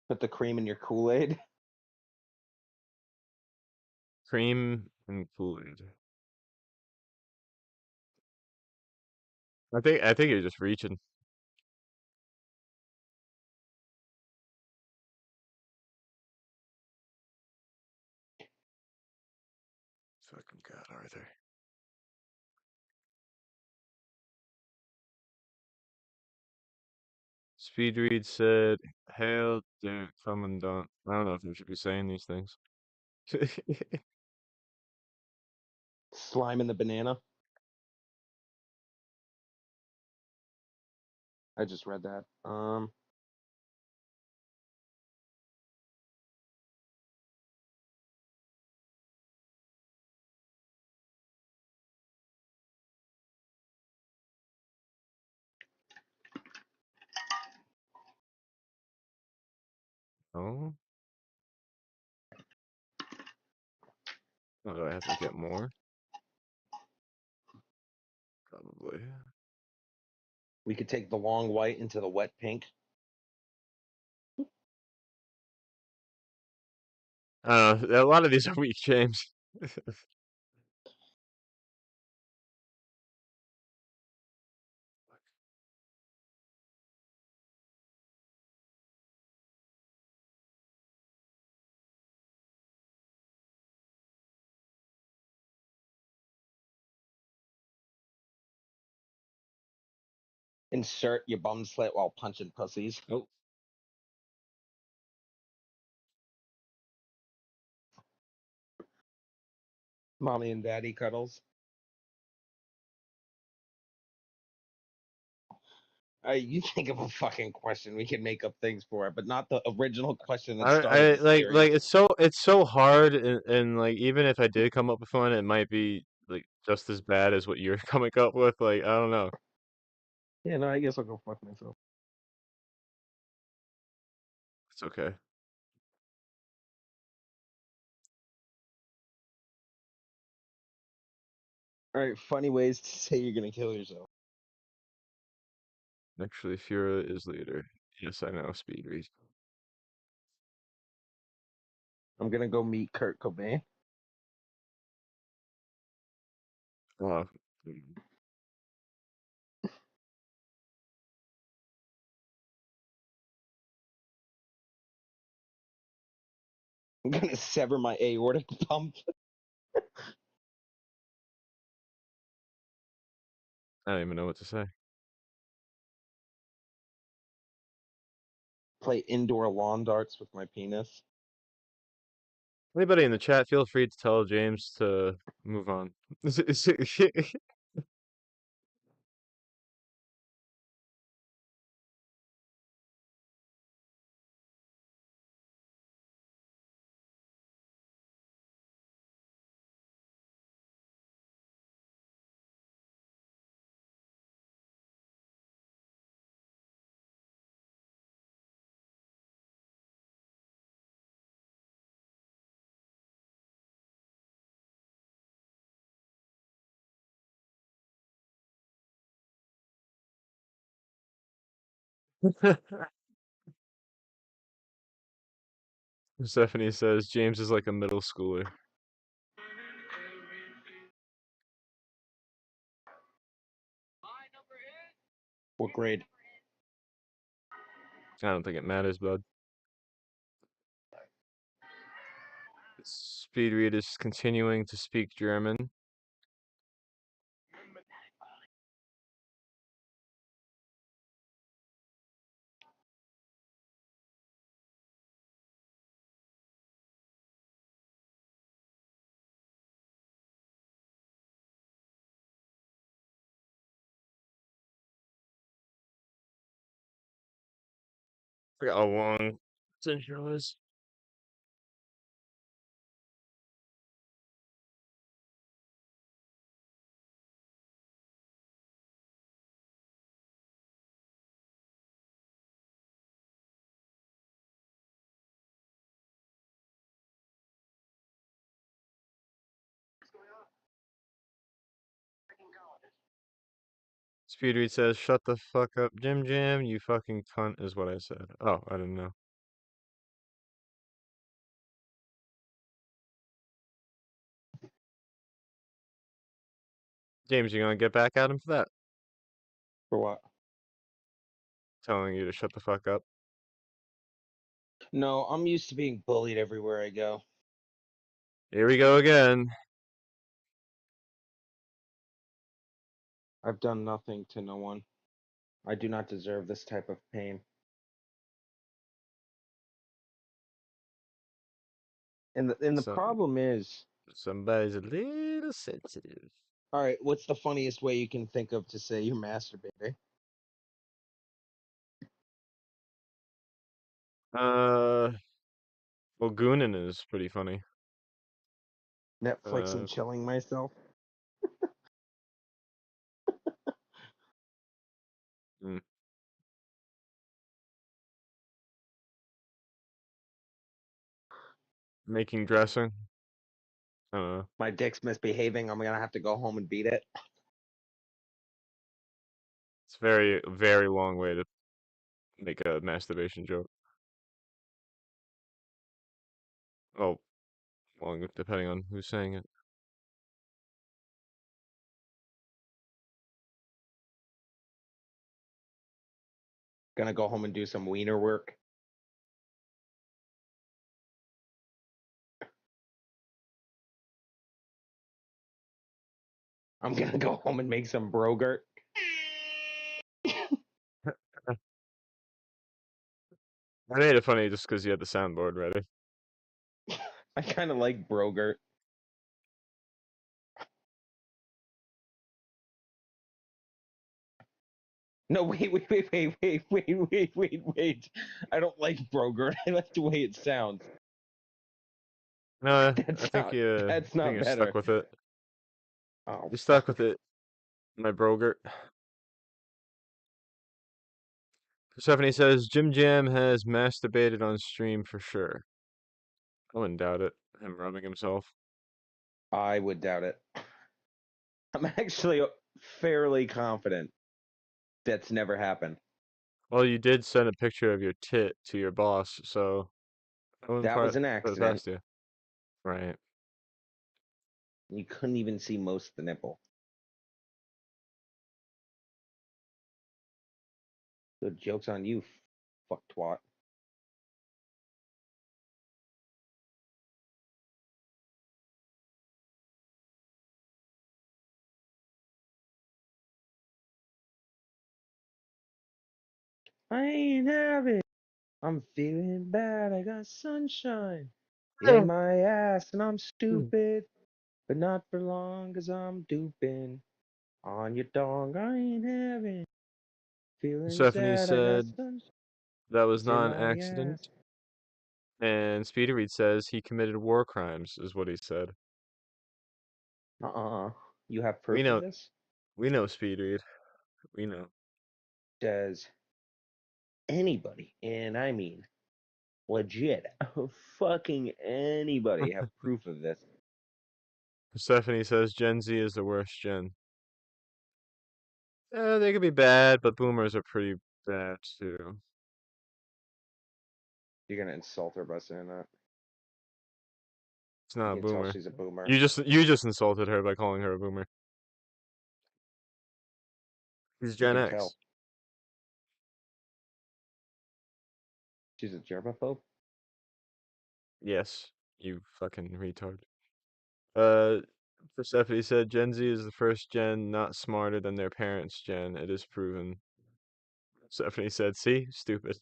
Put the cream in your Kool-Aid. Cream and Kool-Aid. I think you're just reaching. Fucking God, Arthur. Speedread said, "Hail, dear Commandant." I don't know if you should be saying these things. Slime in the banana. I just read that. Oh, oh, do I have to get more? Probably. We could take the long white into the wet pink. I don't know. A lot of these are weak, James. Insert your bum slit while punching pussies. Oh, Mommy and daddy cuddles. You think of a fucking question, we can make up things for it, but not the original question that started I the like series. it's so hard, and like even if I did come up with one, it might be like just as bad as what you're coming up with. Like I don't know. Yeah, no, I guess I'll go fuck myself. It's okay. All right, funny ways to say you're gonna kill yourself. Actually, Fura is leader. Yes, I know. Speed read. I'm gonna go meet Kurt Cobain. Oh, I'm gonna sever my aortic pump. I don't even know what to say. Play indoor lawn darts with my penis. Anybody in the chat, feel free to tell James to move on. Stephanie says James is like a middle schooler. What grade? I don't think it matters, bud. Speed read is continuing to speak German. Forgot how long this intro is. Speed read says, "Shut the fuck up, Jim Jam. You fucking cunt," is what I said. Oh, I didn't know. James, you gonna get back at him for that? For what? Telling you to shut the fuck up. No, I'm used to being bullied everywhere I go. Here we go again. I've done nothing to no one. I do not deserve this type of pain. And the So problem is, somebody's a little sensitive. all right, what's the funniest way you can think of to say you're masturbating? Well, Goonin is pretty funny. Netflix and chilling myself. Mm. Making dressing. I don't know. My dick's misbehaving. I'm gonna have to go home and beat it. It's a very, very long way to make a masturbation joke. Oh, long depending on who's saying it. Gonna go home and do some wiener work. I'm gonna go home and make some brogurt. I made it funny just because you had the soundboard ready. I kind of like brogurt. No, wait. I don't like brogurt. I like the way it sounds. No, I That's think not. you, That's I think not you're better. stuck with it. Oh, You're stuck with it, my brogurt. Stephanie says Jim Jam has masturbated on stream for sure. I wouldn't doubt it. Him rubbing himself. I would doubt it. I'm actually fairly confident that's never happened. Well, you did send a picture of your tit to your boss, so I wouldn't That was an put it accident. past you. Right. You couldn't even see most of the nipple. The joke's on you, fuck twat. I ain't having. I'm feeling bad. I got sunshine in my ass, and I'm stupid, but not for long, 'cause I'm duping on your dong. I ain't having. Feeling Stephanie sad. I got said sunshine that was in not an my ass. accident. And Speedy Reed says he committed war crimes, is what he said. You have We proof of know, this? we know Speedy Reed. We know. Does anybody, and I mean legit, fucking anybody, have proof of this? Stephanie says Gen Z is the worst gen. They could be bad, but boomers are pretty bad too. You're gonna insult her by saying that. It's not a You can tell boomer. she's a boomer. You just insulted her by calling her a boomer. She's You Gen can X. tell. She's a germaphobe. Yes, you fucking retard. Uh, Persephone said Gen Z is the first gen not smarter than their parents' gen. It is proven. Persephone said, "See, stupid."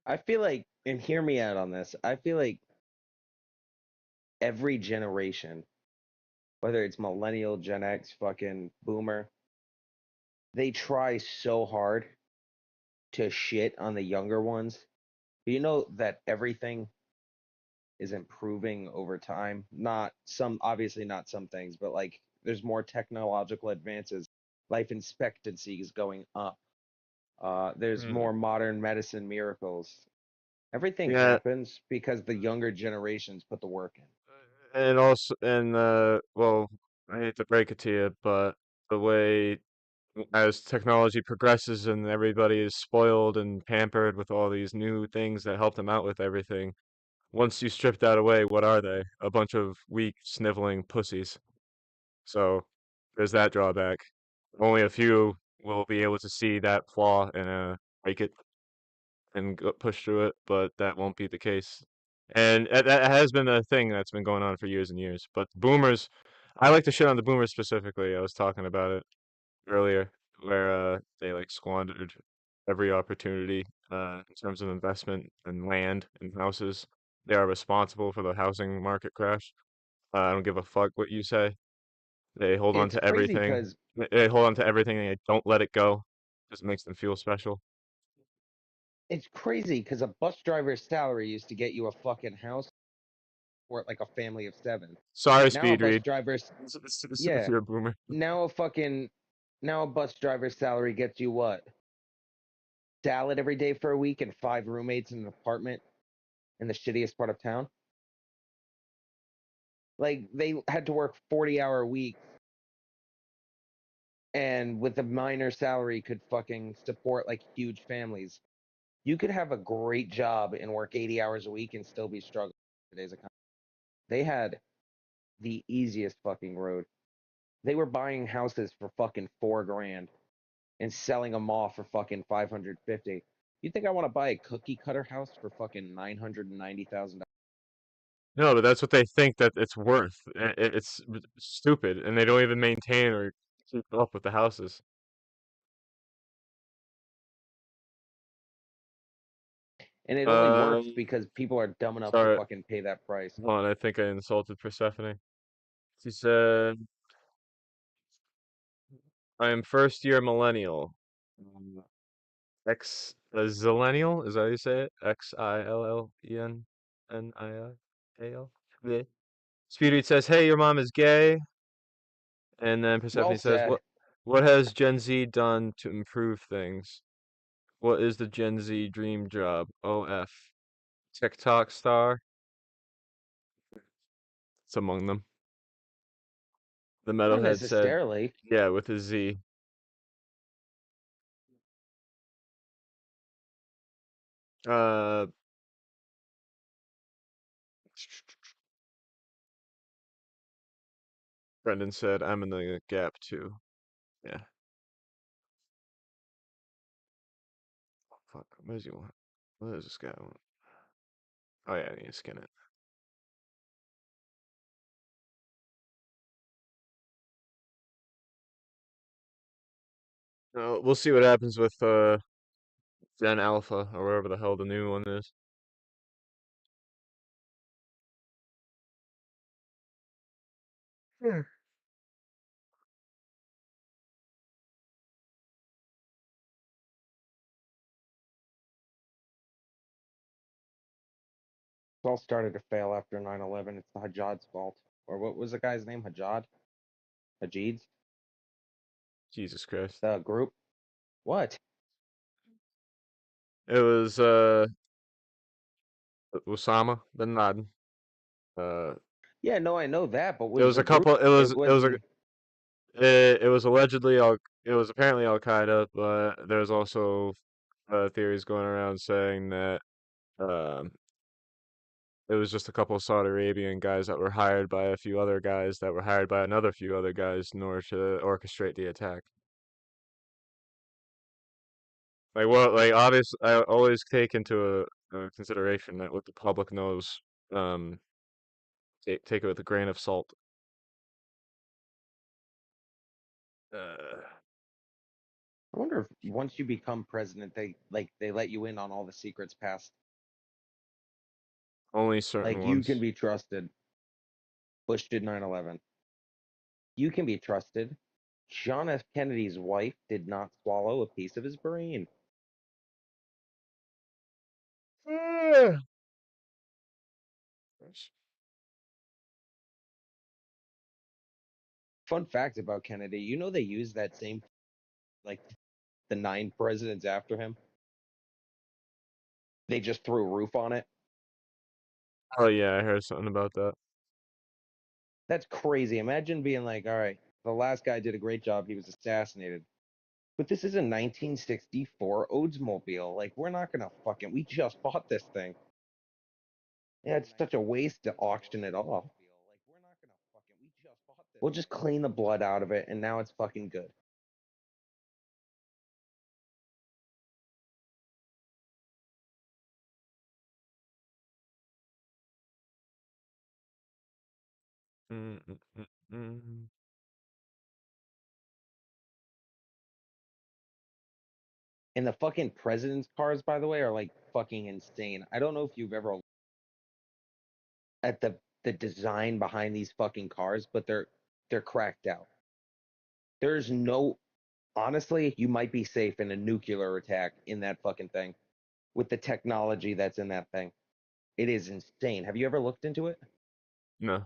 I feel like, and hear me out on this. I feel like every generation, whether it's millennial, Gen X, fucking boomer, they try so hard to shit on the younger ones. But you know that everything is improving over time. Not some, obviously not some things, but like there's more technological advances. Life expectancy is going up. There's Hmm. more modern medicine miracles. Everything Yeah, happens because the younger generations put the work in. and also, well, I hate to break it to you, but the way as technology progresses and everybody is spoiled and pampered with all these new things that help them out with everything, once you strip that away, what are they? A bunch of weak, sniveling pussies. So there's that drawback. Only a few will be able to see that flaw and break it and push through it, but that won't be the case. And that has been a thing that's been going on for years and years. But boomers, I like to shit on the boomers specifically. I was talking about it earlier, where they like squandered every opportunity in terms of investment and land and houses. They are responsible for the housing market crash. I don't give a fuck what you say. They hold on It's to crazy everything. because They hold on to everything and they don't let it go. Just makes them feel special. a bus driver's salary used to get you a fucking house for like a family of seven. Sorry, Now a speed bus read. driver's If yeah. you're a boomer. Now a fucking now a bus driver's salary gets you what? Salad every day for a week and five roommates in an apartment in the shittiest part of town. Like they had to work 40-hour weeks and with a minor salary could fucking support like huge families. You could have a great job and work 80 hours a week and still be struggling in today's economy. They had the easiest fucking road. They were buying houses for fucking 4 grand and selling them off for fucking 550. You think I want to buy a cookie cutter house for fucking $990,000? No, but that's what they think that it's worth. It's stupid, and they don't even maintain or keep up with the houses. And it only Uh, works because people are dumb enough to sorry. fucking pay that price. Hold on, I think I insulted Persephone. She said, "I am first year millennial. Um, zillennial? Is that how you say it? XILLENNIAL? Yeah. Speedy says, "Hey, your mom is gay." And then Well Persephone says, said. "What has Gen Z done to improve things? What is the Gen Z dream job? OF. TikTok star? It's among them." The Not metalhead said, necessarily. "Yeah, with a Z." Uh, Brendan said, "I'm in the gap too." Yeah. Fuck. What does he want? What does this guy want? Oh yeah, I need to skin it. We'll see what happens with Gen Alpha or wherever the hell the new one is. Hmm. It all started to fail after 9/11. It's the Hajjad's fault. Or what was the guy's name? Hajjad? Hajid's? Jesus Christ. The group? What? It was Osama bin Laden. Uh, Yeah, no, I know that, but it was was the a group? couple. It It was wasn't. it was allegedly Al. It was apparently Al Qaeda, but there's also theories going around saying that um it was just a couple of Saudi Arabian guys that were hired by a few other guys that were hired by another few other guys in order to orchestrate the attack. Like what? Like obviously, I always take into consideration that what the public knows. Um, take it with a grain of salt. Uh, I wonder if once you become president, they let you in on all the secrets past. only certain Like you can ones. be trusted. Bush did 9/11. You can be trusted. John F. Kennedy's wife did not swallow a piece of his brain. Fun fact about Kennedy, you know they used that same like the 9 presidents after him. They just threw a roof on it. Oh yeah, I heard something about that. That's crazy. Imagine being like, all right, the last guy did a great job. He was assassinated. But this is a 1964 Oldsmobile. Like, we're not gonna fucking. We just bought this thing. Yeah, it's such a waste to auction it off. We'll just clean the blood out of it, and now it's fucking good. Mm, mm, mm, mm. And the fucking president's cars, by the way, are like fucking insane. I don't know if you've ever at the design behind these fucking cars, but they're cracked out. There's no honestly, you might be safe in a nuclear attack in that fucking thing with the technology that's in that thing. It is insane. Have you ever looked into it? No.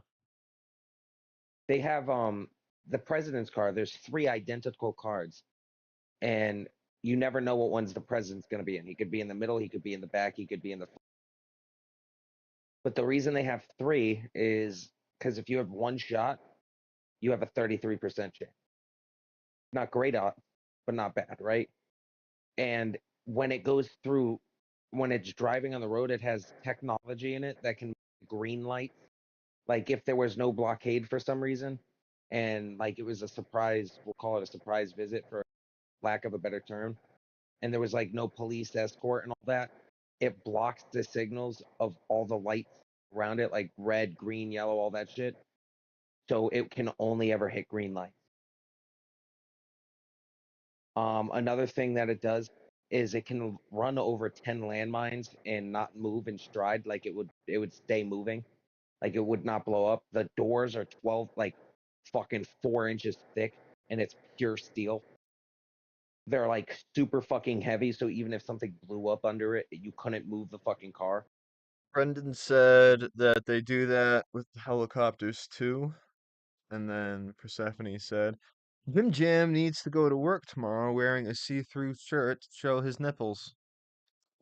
They have the president's car. There's 3 identical cards, and you never know what one's the president's going to be in. He could be in the middle, he could be in the back, he could be in the. But the reason they have 3 is because if you have one shot, you have a 33% chance. Not great odds, but not bad, right? And when it goes through, when it's driving on the road, it has technology in it that can green light. Like if there was no blockade for some reason, and like it was a surprise, we'll call it a surprise visit for lack of a better term, and there was like no police escort and all that, it blocks the signals of all the lights around it, like red, green, yellow, all that shit. So it can only ever hit green lights. Another thing that it does is it can run over 10 landmines and not move in stride, like it would stay moving, like it would not blow up. The doors are 12, like fucking 4 inches thick, and it's pure steel. They're like super fucking heavy, so even if something blew up under it, you couldn't move the fucking car. Brendan said that they do that with helicopters too. And then Persephone said, Jim Jam needs to go to work tomorrow wearing a see-through shirt to show his nipples.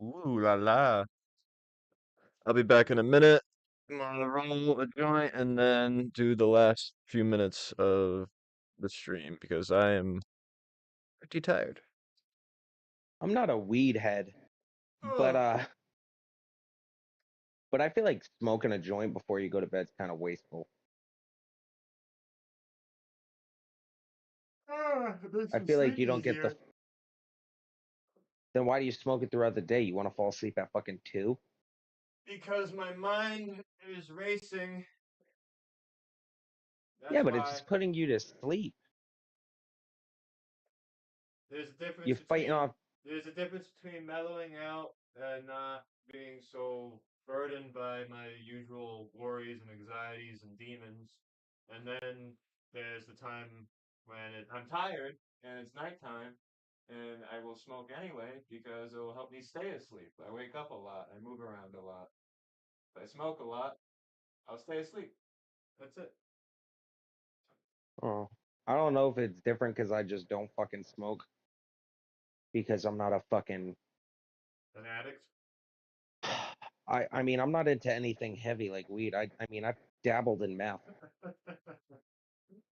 Ooh la la. I'll be back in a minute. I'm gonna roll a joint and then do the last few minutes of the stream because I am pretty tired. I'm not a weed head, but Ugh. but I feel like smoking a joint before you go to bed's kind of wasteful. It makes I me feel like sleep you don't get the. easier Then why do you smoke it throughout the day? You want to fall asleep at fucking 2? because my mind is racing. Yeah, That's but it's why. just putting you to sleep. There's a difference You're fighting between off. there's a difference between mellowing out and not being so burdened by my usual worries and anxieties and demons. And then there's the time when I'm tired and it's nighttime and I will smoke anyway because it will help me stay asleep. I wake up a lot, I move around a lot. If I smoke a lot, I'll stay asleep. That's it. Oh, I don't know if it's different because I just don't fucking smoke because I'm not a fucking. An addict? I mean I'm not into anything heavy like weed. I mean I've dabbled in meth.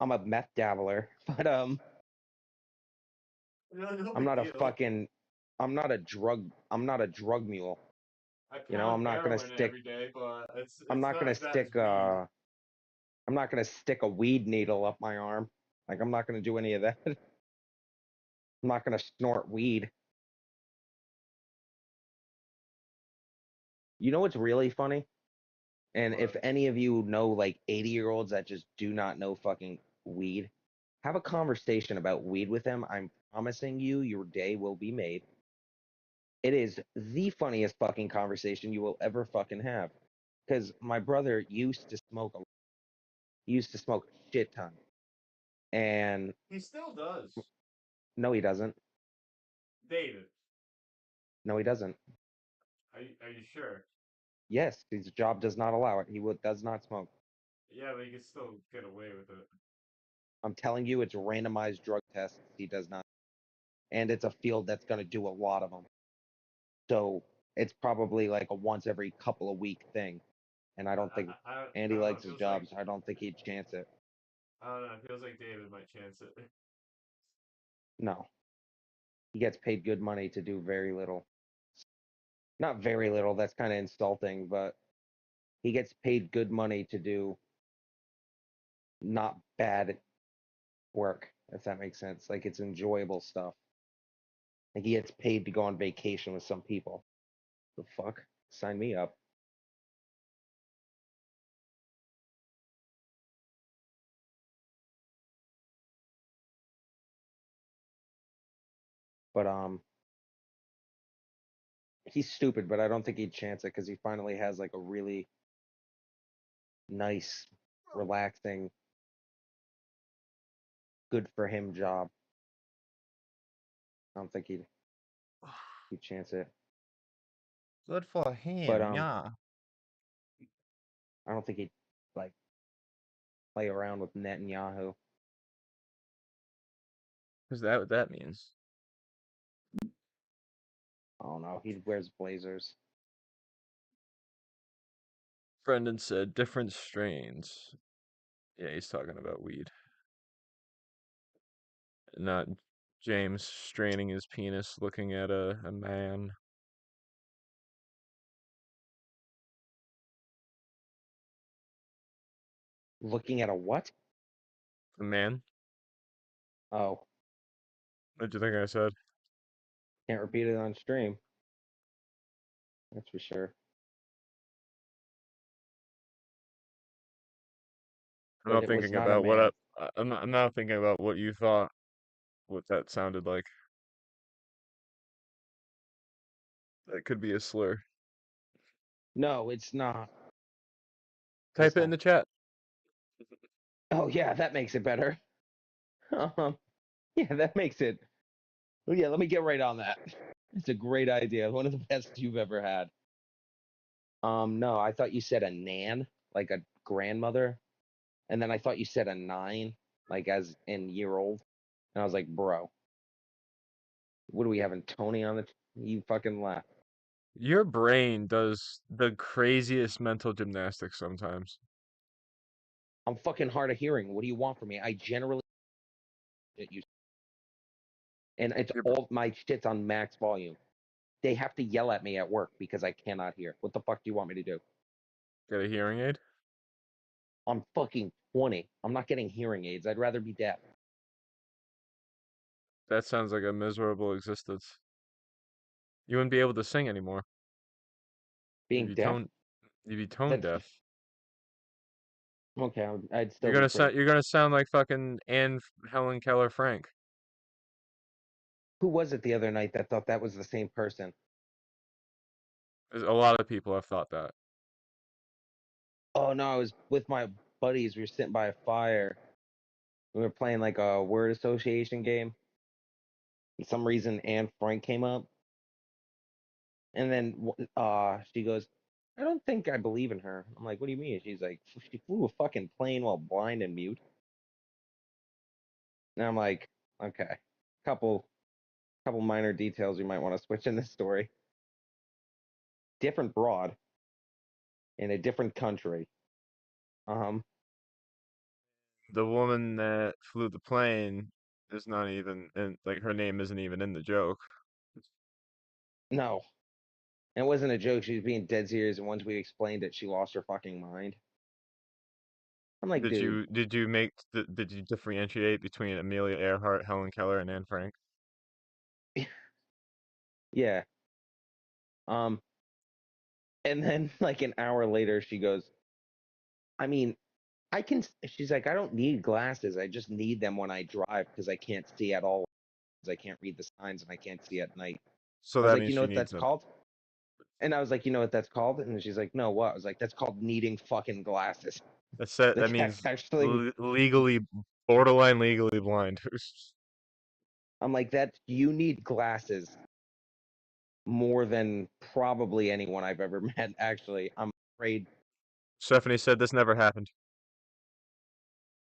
I'm a meth dabbler, but No I'm big not a deal. fucking. I'm not a drug mule. I You know, pound heroin every day, but I'm it's not not gonna as bad as stick weed. I'm not gonna stick a weed needle up my arm. Like I'm not gonna do any of that. I'm not gonna snort weed. You know what's really funny? And if any of you know like 80-year-olds that just do not know fucking weed, have a conversation about weed with them. I'm promising you, your day will be made. It is the funniest fucking conversation you will ever fucking have. Because my brother used to smoke a shit ton. And He still does. no, he doesn't. David, No, he doesn't. are you sure? Yes, his job does not allow it. Does not smoke. Yeah, but he can still get away with it. I'm telling you, it's randomized drug tests. He does not. And it's a field that's going to do a lot of them. So it's probably like a once every couple of week thing. And I don't think I Andy don't know. likes his job, so I don't think he'd chance it. I don't know. It feels like David might chance it. No. He gets paid good money to do very little. Not very little, that's kind of insulting, but he gets paid good money to do not bad work, if that makes sense. Like it's enjoyable stuff. Like he gets paid to go on vacation with some people. The fuck? Sign me up. But he's stupid, but I don't think he'd chance it because he finally has like a really nice, relaxing, good for him job. I don't think he'd chance it. Good for But him, yeah. I don't think he'd like play around with Netanyahu. Is that what that means? I don't know. He wears blazers. Brendan said different strains. Yeah, he's talking about weed. Not James straining his penis looking at a man. Looking at a what? A man? Oh, What'd you think I said? can't repeat it on stream. That's for sure. I'm But not it was thinking not a about man. I'm not thinking about what you thought what that sounded like. That could be a slur. No, it's not. Type It's it in not. the chat. Oh yeah, that makes it better. Yeah, that makes it. Oh yeah, let me get right on that. It's a great idea. One of the best you've ever had. No, I thought you said a nan, like a grandmother, and then I thought you said a 9, like as in year old, and I was like, bro, what are we having Tony on the? You fucking laugh. Your brain does the craziest mental gymnastics sometimes. I'm fucking hard of hearing. What do you want from me? I generally you, and it's Your, all my shit's on max volume. They have to yell at me at work because I cannot hear. What the fuck do you want me to do? Get a hearing aid? I'm fucking 20. I'm not getting hearing aids. I'd rather be deaf. That sounds like a miserable existence. You wouldn't be able to sing anymore. You'd Being be deaf? tone you'd be tone That's deaf. okay. I'd still be pretty. You're gonna sound like fucking Helen Keller Frank. Who was it the other night that thought that was the same person? A lot of people have thought that. Oh no, I was with my buddies. We were sitting by a fire. We were playing like a word association game. For some reason, Anne Frank came up, and then she goes, "I don't think I believe in her." I'm like, "What do you mean?" She's like, "She flew a fucking plane while blind and mute." And I'm like, "Okay, couple couple minor details you might want to switch in this story. Different broad in a different country. Um, The woman that flew the plane is not even in, like, her name isn't even in the joke. no, it wasn't a joke. She was being dead serious, and once we explained it, she lost her fucking mind. I'm like, dude, Did you differentiate between Amelia Earhart, Helen Keller, and Anne Frank? yeah. Um, And then like an hour later, she goes, I mean, she's like, I don't need glasses. I just need them when I drive because I can't see at all. Because I can't read the signs and I can't see at night. So I was that like, means you know she what needs that's them. called? And I was like, you know what that's called? And she's like, no, what? I was like, that's called needing fucking glasses. That Like, means actually, legally, borderline legally blind. I'm like, you need glasses more than probably anyone I've ever met. Actually, I'm afraid Stephanie said this never happened.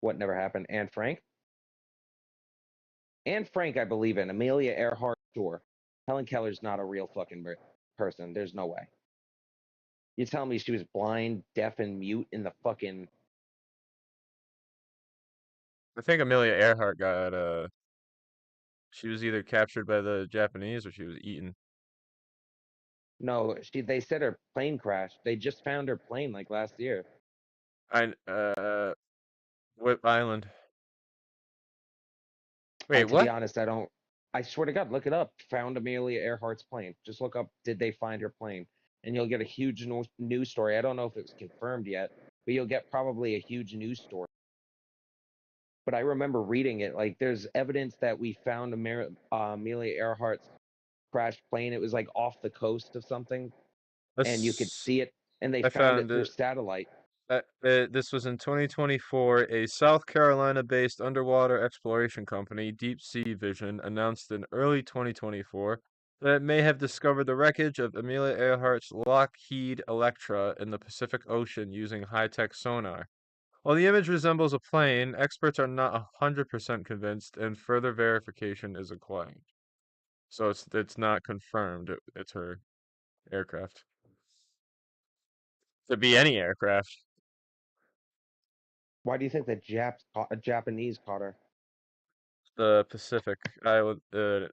what never happened. And Frank, I believe in. Amelia Earhart, sure. Helen Keller's not a real fucking person. There's no way. You're telling me she was blind, deaf, and mute in the fucking. I think Amelia Earhart got she was either captured by the Japanese or she was eaten. No, they said her plane crashed. They just found her plane like last year. What island? Wait, To be what? honest, I don't. I swear to God, look it up. Found Amelia Earhart's plane. Just look up, did they find her plane? And you'll get a huge news story. I don't know if it was confirmed yet, but you'll get probably a huge news story. But I remember reading it. Like, there's evidence that we found Amelia Earhart's crashed plane. It was like off the coast of something, and you could This see it. And they I found it found through it. satellite. This was in 2024. A South Carolina-based underwater exploration company, Deep Sea Vision, announced in early 2024 that it may have discovered the wreckage of Amelia Earhart's Lockheed Electra in the Pacific Ocean using high-tech sonar. While the image resembles a plane, experts are not 100% convinced, and further verification is required. So it's not confirmed. It's her aircraft. Could be any aircraft. Why do you think the Japanese caught her? The Pacific. It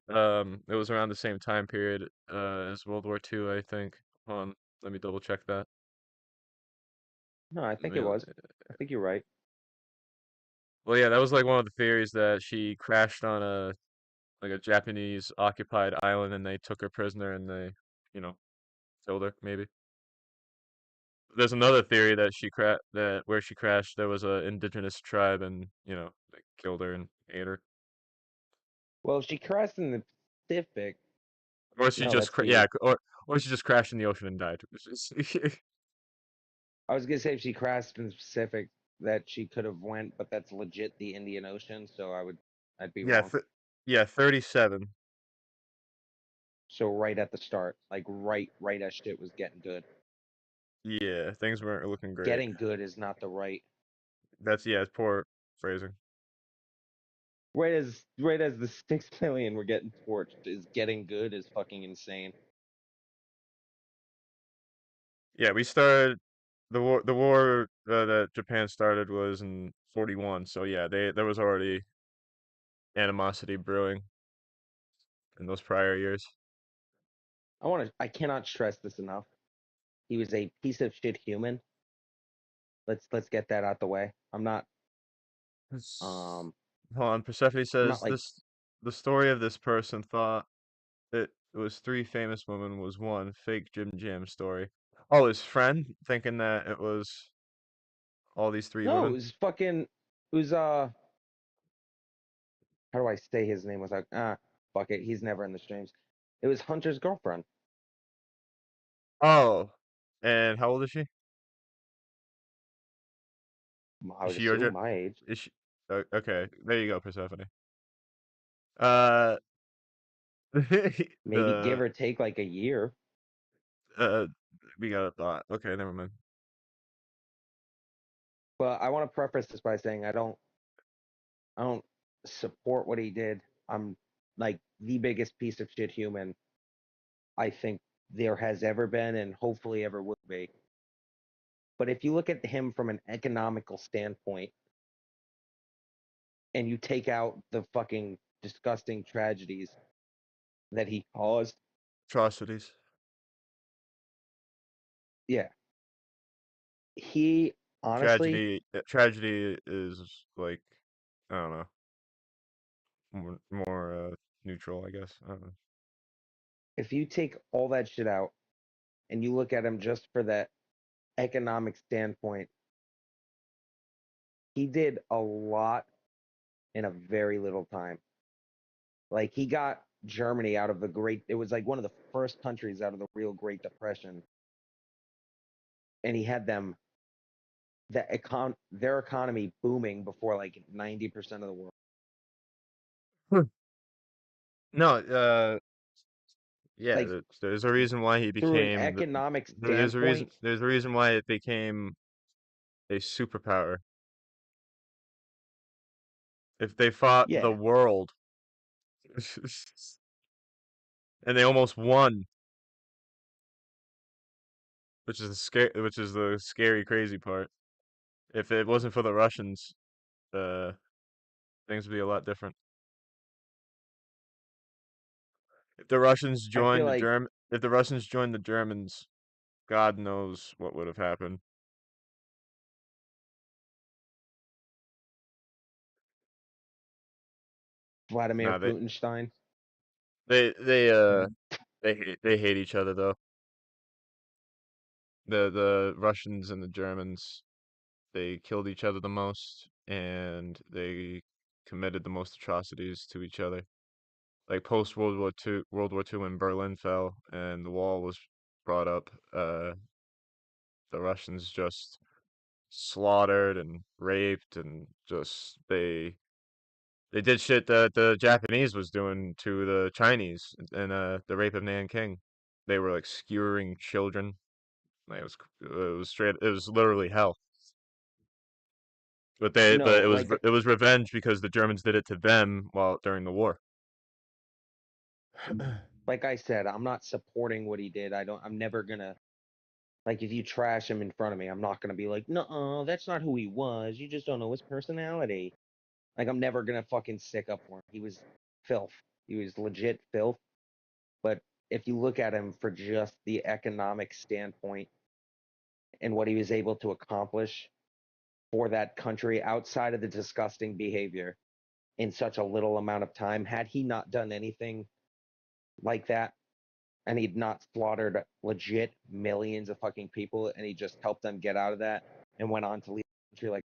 was around the same time period as World War II, I think. Hold on, let me double check that. No, I think it Amelia- was. I think you're right. Well, yeah, that was like one of the theories that she crashed on a Japanese occupied island and they took her prisoner and they, you know, killed her, maybe. There's another theory that that where she crashed there was a indigenous tribe and, they killed her and ate her. Well, she crashed in the Pacific. Or she No, just that's cra- the. yeah, or she just crashed in the ocean and died. I was gonna say if she crashed in the Pacific, that she could have went, but that's legit the Indian Ocean, so I'd be Yeah, wrong. yeah, 37. So right at the start, like right as shit was getting good. Yeah, things weren't looking great. Getting good is not the right. It's poor phrasing. Right as the 6 million were getting torched is getting good is fucking insane. Yeah, we started the war that Japan started was in 41. So yeah, there was already animosity brewing in those prior years. I cannot stress this enough. He was a piece of shit human. Let's get that out the way. Um Hold on, Persephone I'm not says like the story of this person thought it was three famous women was one fake Jim Jam story. Oh, his friend thinking that it was all these three no, it women. was fucking it was how do I say his name without fuck it, he's never in the streams. It was Hunter's girlfriend. Oh, and how old is she? I Is would she your assume my age. Is she? Okay, there you go, Persephone. Uh, Maybe give the or take like a year. uh, we got a thought. Okay, never mind. But I want to preface this by saying I don't support what he did. I'm like the biggest piece of shit human I think there has ever been and hopefully ever will be. But if you look at him from an economical standpoint and you take out the fucking disgusting tragedies that he caused, Atrocities. yeah, he honestly, Tragedy is like I don't know, more neutral, I guess. I don't know. if you take all that shit out and you look at him just for that economic standpoint, he did a lot in a very little time. Like he got Germany out of the Great. It was like one of the first countries out of the real Great Depression, and he had them their economy booming before like 90% of the world. No, yeah, Like there's a reason why he through an became economic there's a reason standpoint, there's a reason why it became a superpower. If they fought the yeah. world and they almost won, which is the scary crazy part. If it wasn't for the Russians, uh things would be a lot different. If the Russians I feel joined like if the Russians joined the Germans, God knows what would have happened. Vladimir Nah, Putinstein. they they they hate each other though. The Russians and the Germans, they killed each other the most, and they committed the most atrocities to each other. Like post World War II when Berlin fell and the wall was brought up, the Russians just slaughtered and raped and just they did shit that the Japanese was doing to the Chinese in the rape of Nanking. They were like skewering children. Like it was straight. It was literally hell. No, But like it was revenge because the Germans did it to them while during the war. like I said, I'm not supporting what he did. I'm never gonna like if you trash him in front of me, I'm not gonna be like, no, that's not who he was. You just don't know his personality. Like I'm never gonna fucking stick up for him. He was filth. He was legit filth. But if you look at him for just the economic standpoint and what he was able to accomplish for that country outside of the disgusting behavior in such a little amount of time, had he not done anything like that, and he'd not slaughtered legit millions of fucking people, and he just helped them get out of that and went on to lead the country, like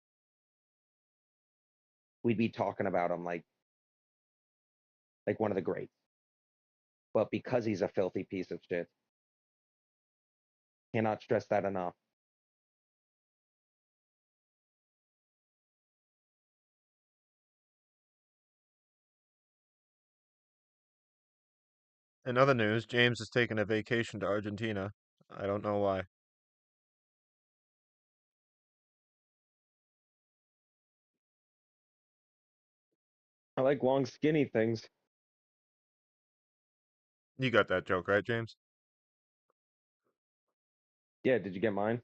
we'd be talking about him like one of the greats. But because he's a filthy piece of shit, cannot stress that enough. In other news, James is taking a vacation to Argentina. I don't know why. I like long, skinny things. You got that joke, right, James? Yeah, did you get mine?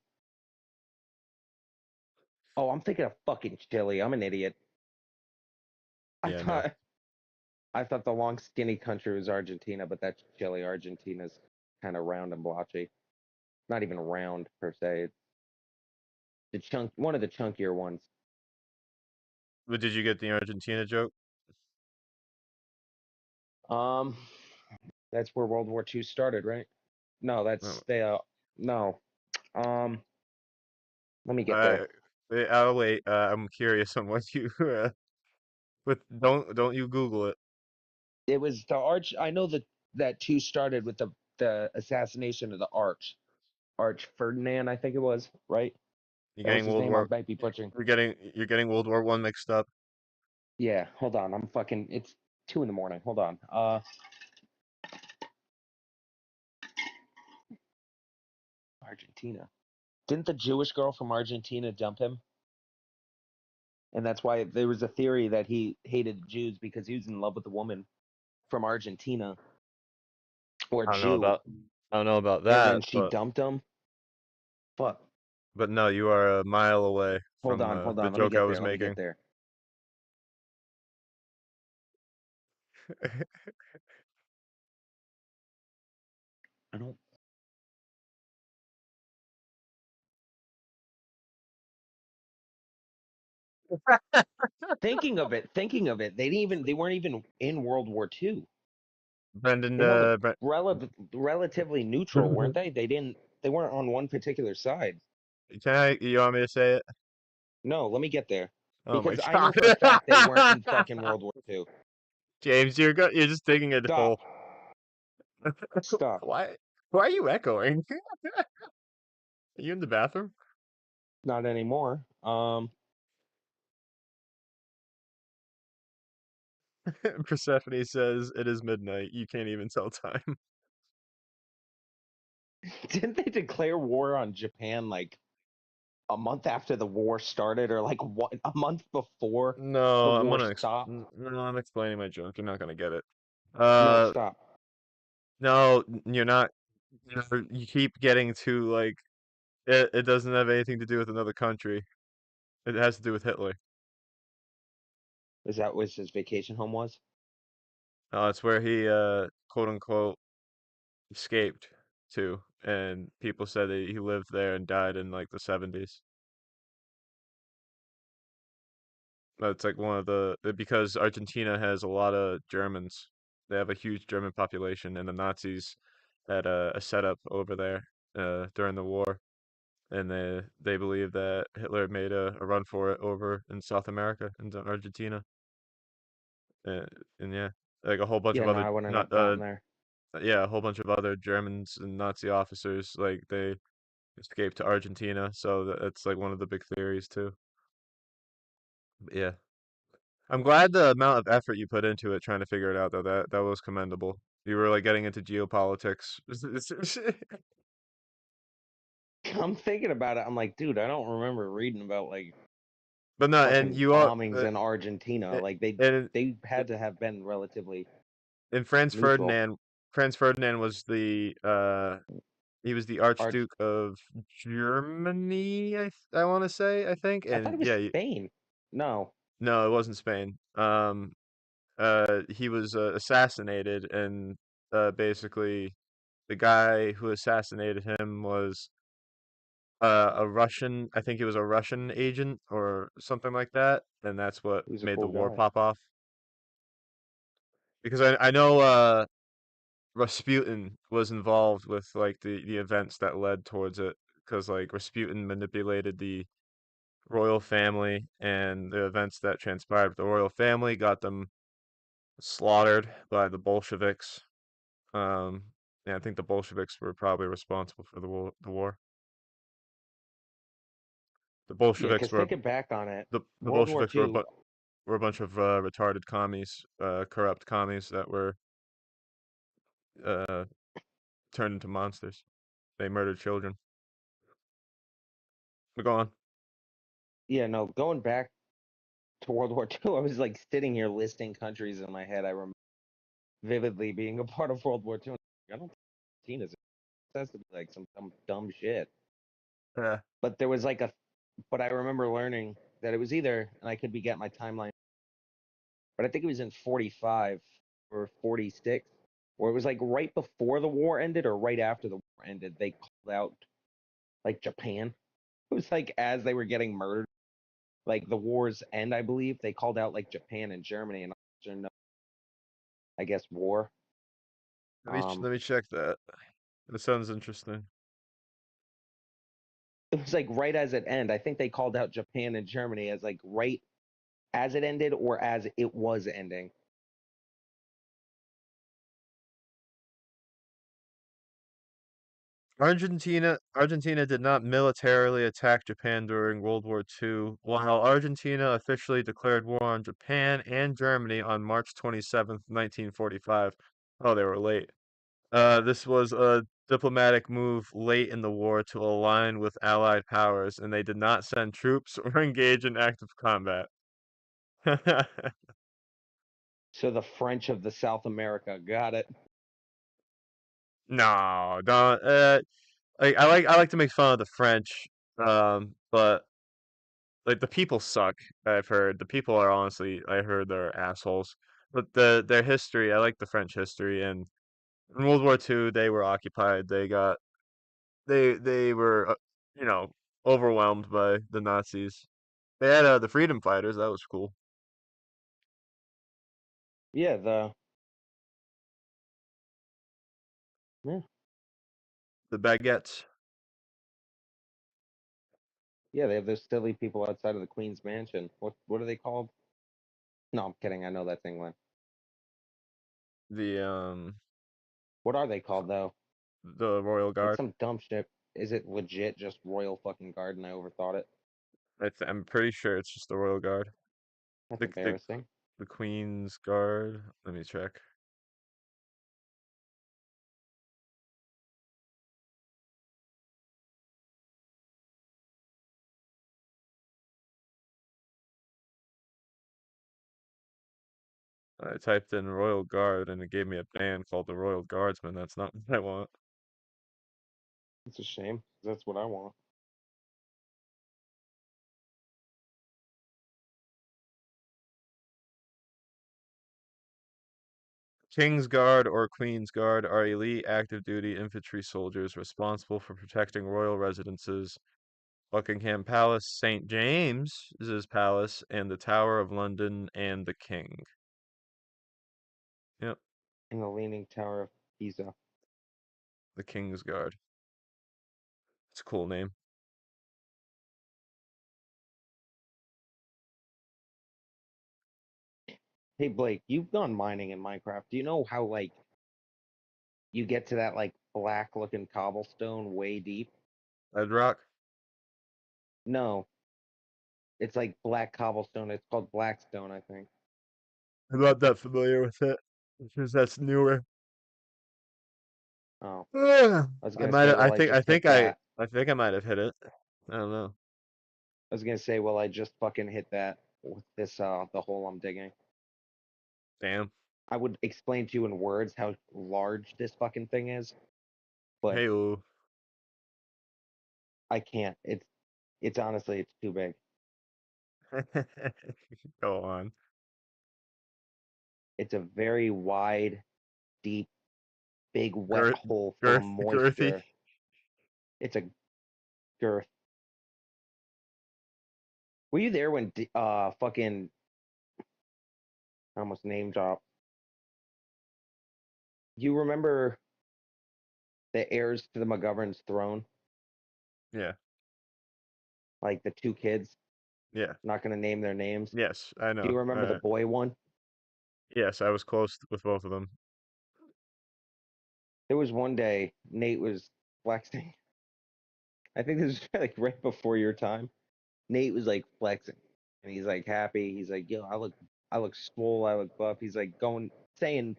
Oh, I'm thinking of fucking Chile. I'm an idiot. I Yeah, no. thought I thought the long, skinny country was Argentina, but that's Chile. Argentina's kind of round and blotchy. Not even round per se. It's one of the chunkier ones. But did you get the Argentina joke? Um, that's where World War II started, right? No, Oh, that's the no. Um, let me get there. I, I'll wait. I'm curious on what you. But don't you Google it. It was the Arch. I know that two started with the assassination of the Arch Ferdinand, I think it was, right? You're That was getting his name. I might be butchering. You're getting World War One mixed up. Yeah, hold on. I'm fucking. It's 2 in the morning. Hold on. Argentina. Didn't the Jewish girl from Argentina dump him? And that's why there was a theory that he hated Jews because he was in love with a woman from Argentina or I don't know Jew, about I don't know about and that, then she dumped him. Fuck. but no, you are a mile away Hold from on, hold the on. Let me joke I get was there. Let me get making. there. I don't. Thinking of it, they weren't even in World War II. Brendan, They held a relatively neutral, weren't they? They didn't. They weren't on one particular side. You want me to say it? No, let me get there. Oh my Because I know god. for a fact they weren't in fucking World War II. James, you're just digging a hole. Stop. Stop. Why are you echoing? Are you in the bathroom? Not anymore. Persephone says it is midnight. You can't even tell time. Didn't they declare war on Japan like a month after the war started, or like what, a month before the No, war stopped? No, I'm explaining my joke. You're not gonna get it. No, stop. No, you're not. You keep getting to like it doesn't have anything to do with another country. It has to do with Hitler. Is that what his vacation home was? It's where he quote unquote escaped to, and people said that he lived there and died in like the 70s. That's like one of because Argentina has a lot of Germans. They have a huge German population, and the Nazis had a setup over there during the war, and they believe that Hitler made a run for it over in South America, into Argentina, uh, and yeah, like a whole bunch Yeah, of no, other I wouldn't not have gotten there. yeah, a whole bunch of other Germans and Nazi officers like they escaped to Argentina, so that's like one of the big theories too. But yeah. I'm glad the amount of effort you put into it trying to figure it out though. That was commendable. You were like getting into geopolitics. I'm thinking about it. I'm like, dude, I don't remember reading about like But no, and fucking you are bombings in Argentina. Like and they had to have been relatively Franz neutral. Ferdinand was the he was the Arch. Archduke of Germany, I want to say, I think. I thought And it was yeah, Spain. No, no, it wasn't Spain. He was assassinated, and basically the guy who assassinated him was a Russian. I think he was a Russian agent or something like that, and that's what he was a made the cool war guy. pop off. Because I know Rasputin was involved with like the events that led towards it, because like Rasputin manipulated the royal family, and the events that transpired with the royal family got them slaughtered by the Bolsheviks. Um, yeah, I think the Bolsheviks were probably responsible for the war. The Yeah, Bolsheviks because were thinking back on it, the World War Bolsheviks were II. were a bunch of retarded commies, corrupt commies that were uh, turned into monsters. They murdered children. But go on. Yeah, no, going back to World War II, I was like sitting here listing countries in my head. I remember vividly being a part of World War II. I don't think Argentina's. It has to be like some dumb shit. Yeah. But there was like but I remember learning that it was either, and I could be getting my timeline, but I think it was in 45 or 46, or it was like right before the war ended or right after the war ended. They called out like Japan. It was like as they were getting murdered, like the war's end, I believe. They called out like Japan and Germany, and I guess war. Let me check that. That sounds interesting. It was like right as it ended. I think they called out Japan and Germany as like right as it ended or as it was ending. Argentina did not militarily attack Japan during World War II, while Argentina officially declared war on Japan and Germany on March 27th, 1945. Oh, they were late. This was a diplomatic move late in the war to align with Allied powers, and they did not send troops or engage in active combat. So the French of the South America got it. No, don't. I like to make fun of the French, but like the people suck. I've heard the people are honestly, I heard they're assholes. But their history, I like the French history, and in World War II they were occupied. They were you know overwhelmed by the Nazis. They had the freedom fighters. That was cool. Yeah, yeah. The baguettes. Yeah, they have those silly people outside of the Queen's Mansion. What are they called? No, I'm kidding. I know that thing, Lynn. The What are they called though? the Royal It's Guard. some dumb shit. Is it legit just Royal fucking Guard and I overthought it? I'm pretty sure it's just the Royal Guard. That's The the embarrassing. the Queen's Guard. Let me check. I typed in Royal Guard and it gave me a band called the Royal Guardsmen. That's not what I want. It's a shame. That's what I want. King's Guard or Queen's Guard are elite active duty infantry soldiers responsible for protecting royal residences, Buckingham Palace, St. James's Palace, and the Tower of London and the King. Yep, In the Leaning Tower of Pisa. the King's Guard. It's a cool name. Hey Blake, you've gone mining in Minecraft. Do you know how like you get to that like black looking cobblestone way deep? Bedrock? No. It's like black cobblestone. It's called Blackstone, I think. I'm not that familiar with it because that's newer. Oh. I I was gonna might say, have, well, I just hit that. I think I might have hit it. I don't know. I was gonna say, well, I just fucking hit that with this the hole I'm digging. Damn. I would explain to you in words how large this fucking thing is, but Hey, ooh. I can't. It's honestly it's too big. Go on. It's a very wide, deep, big wet Girth, hole full of girthy. moisture. It's a girth. Were you there when fucking I almost name drop? You remember the heirs to the McGovern's throne? Yeah, Like the two kids? yeah. Not gonna name their names. Yes, I Do know. you remember the boy one? Yes, I was close with both of them. There was one day Nate was flexing. I think this was like right before your time. Nate was like flexing, and he's like happy. He's like, "Yo, I look swole. I look buff." He's like going saying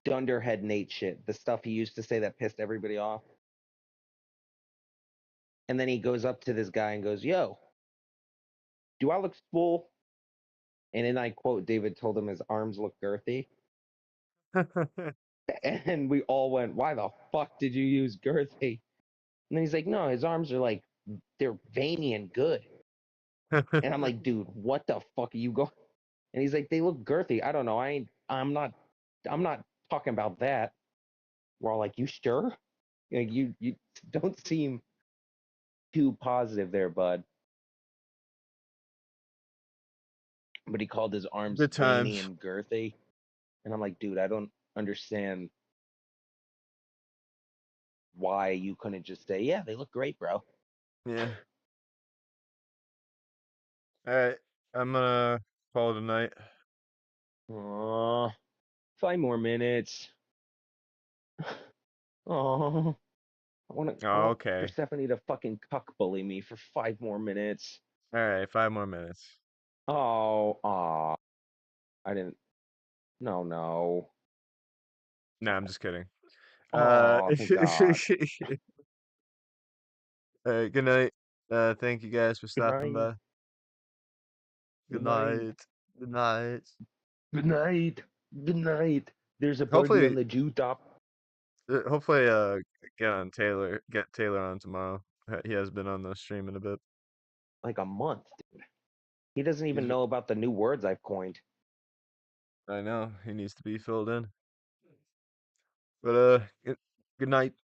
dunderhead Nate shit, the stuff he used to say that pissed everybody off. And then he goes up to this guy and goes, "Yo, do I look swole?" And then I quote, David told him his arms look girthy, and we all went, "Why the fuck did you use girthy?" And then he's like, "No, his arms are like they're veiny and good." And I'm like, "Dude, what the fuck are you going?" And he's like, "They look girthy." I don't know. I'm not talking about that. We're all like, "You sure?" Like, you don't seem too positive there, bud. But he called his arms Good veiny times. and girthy. And I'm like, dude, I don't understand why you couldn't just say, yeah, they look great, bro. Yeah. All right. I'm gonna call it a night. Aw, 5 more minutes. Oh, I Oh, want okay. Persephone to fucking cuck bully me for 5 more minutes. All right, 5 more minutes. Oh, I didn't. No, no. No, I'm just kidding. Oh, thank God. All right, good night. Thank you guys for Good stopping night. by. Good Good night. night. Good night. Good night. Good night. There's a birdie on Hopefully, the Jew top. hopefully, get Taylor on tomorrow. He has been on the stream in a bit. Like a month. He doesn't even He's, know about the new words I've coined. I know he needs to be filled in. But good night.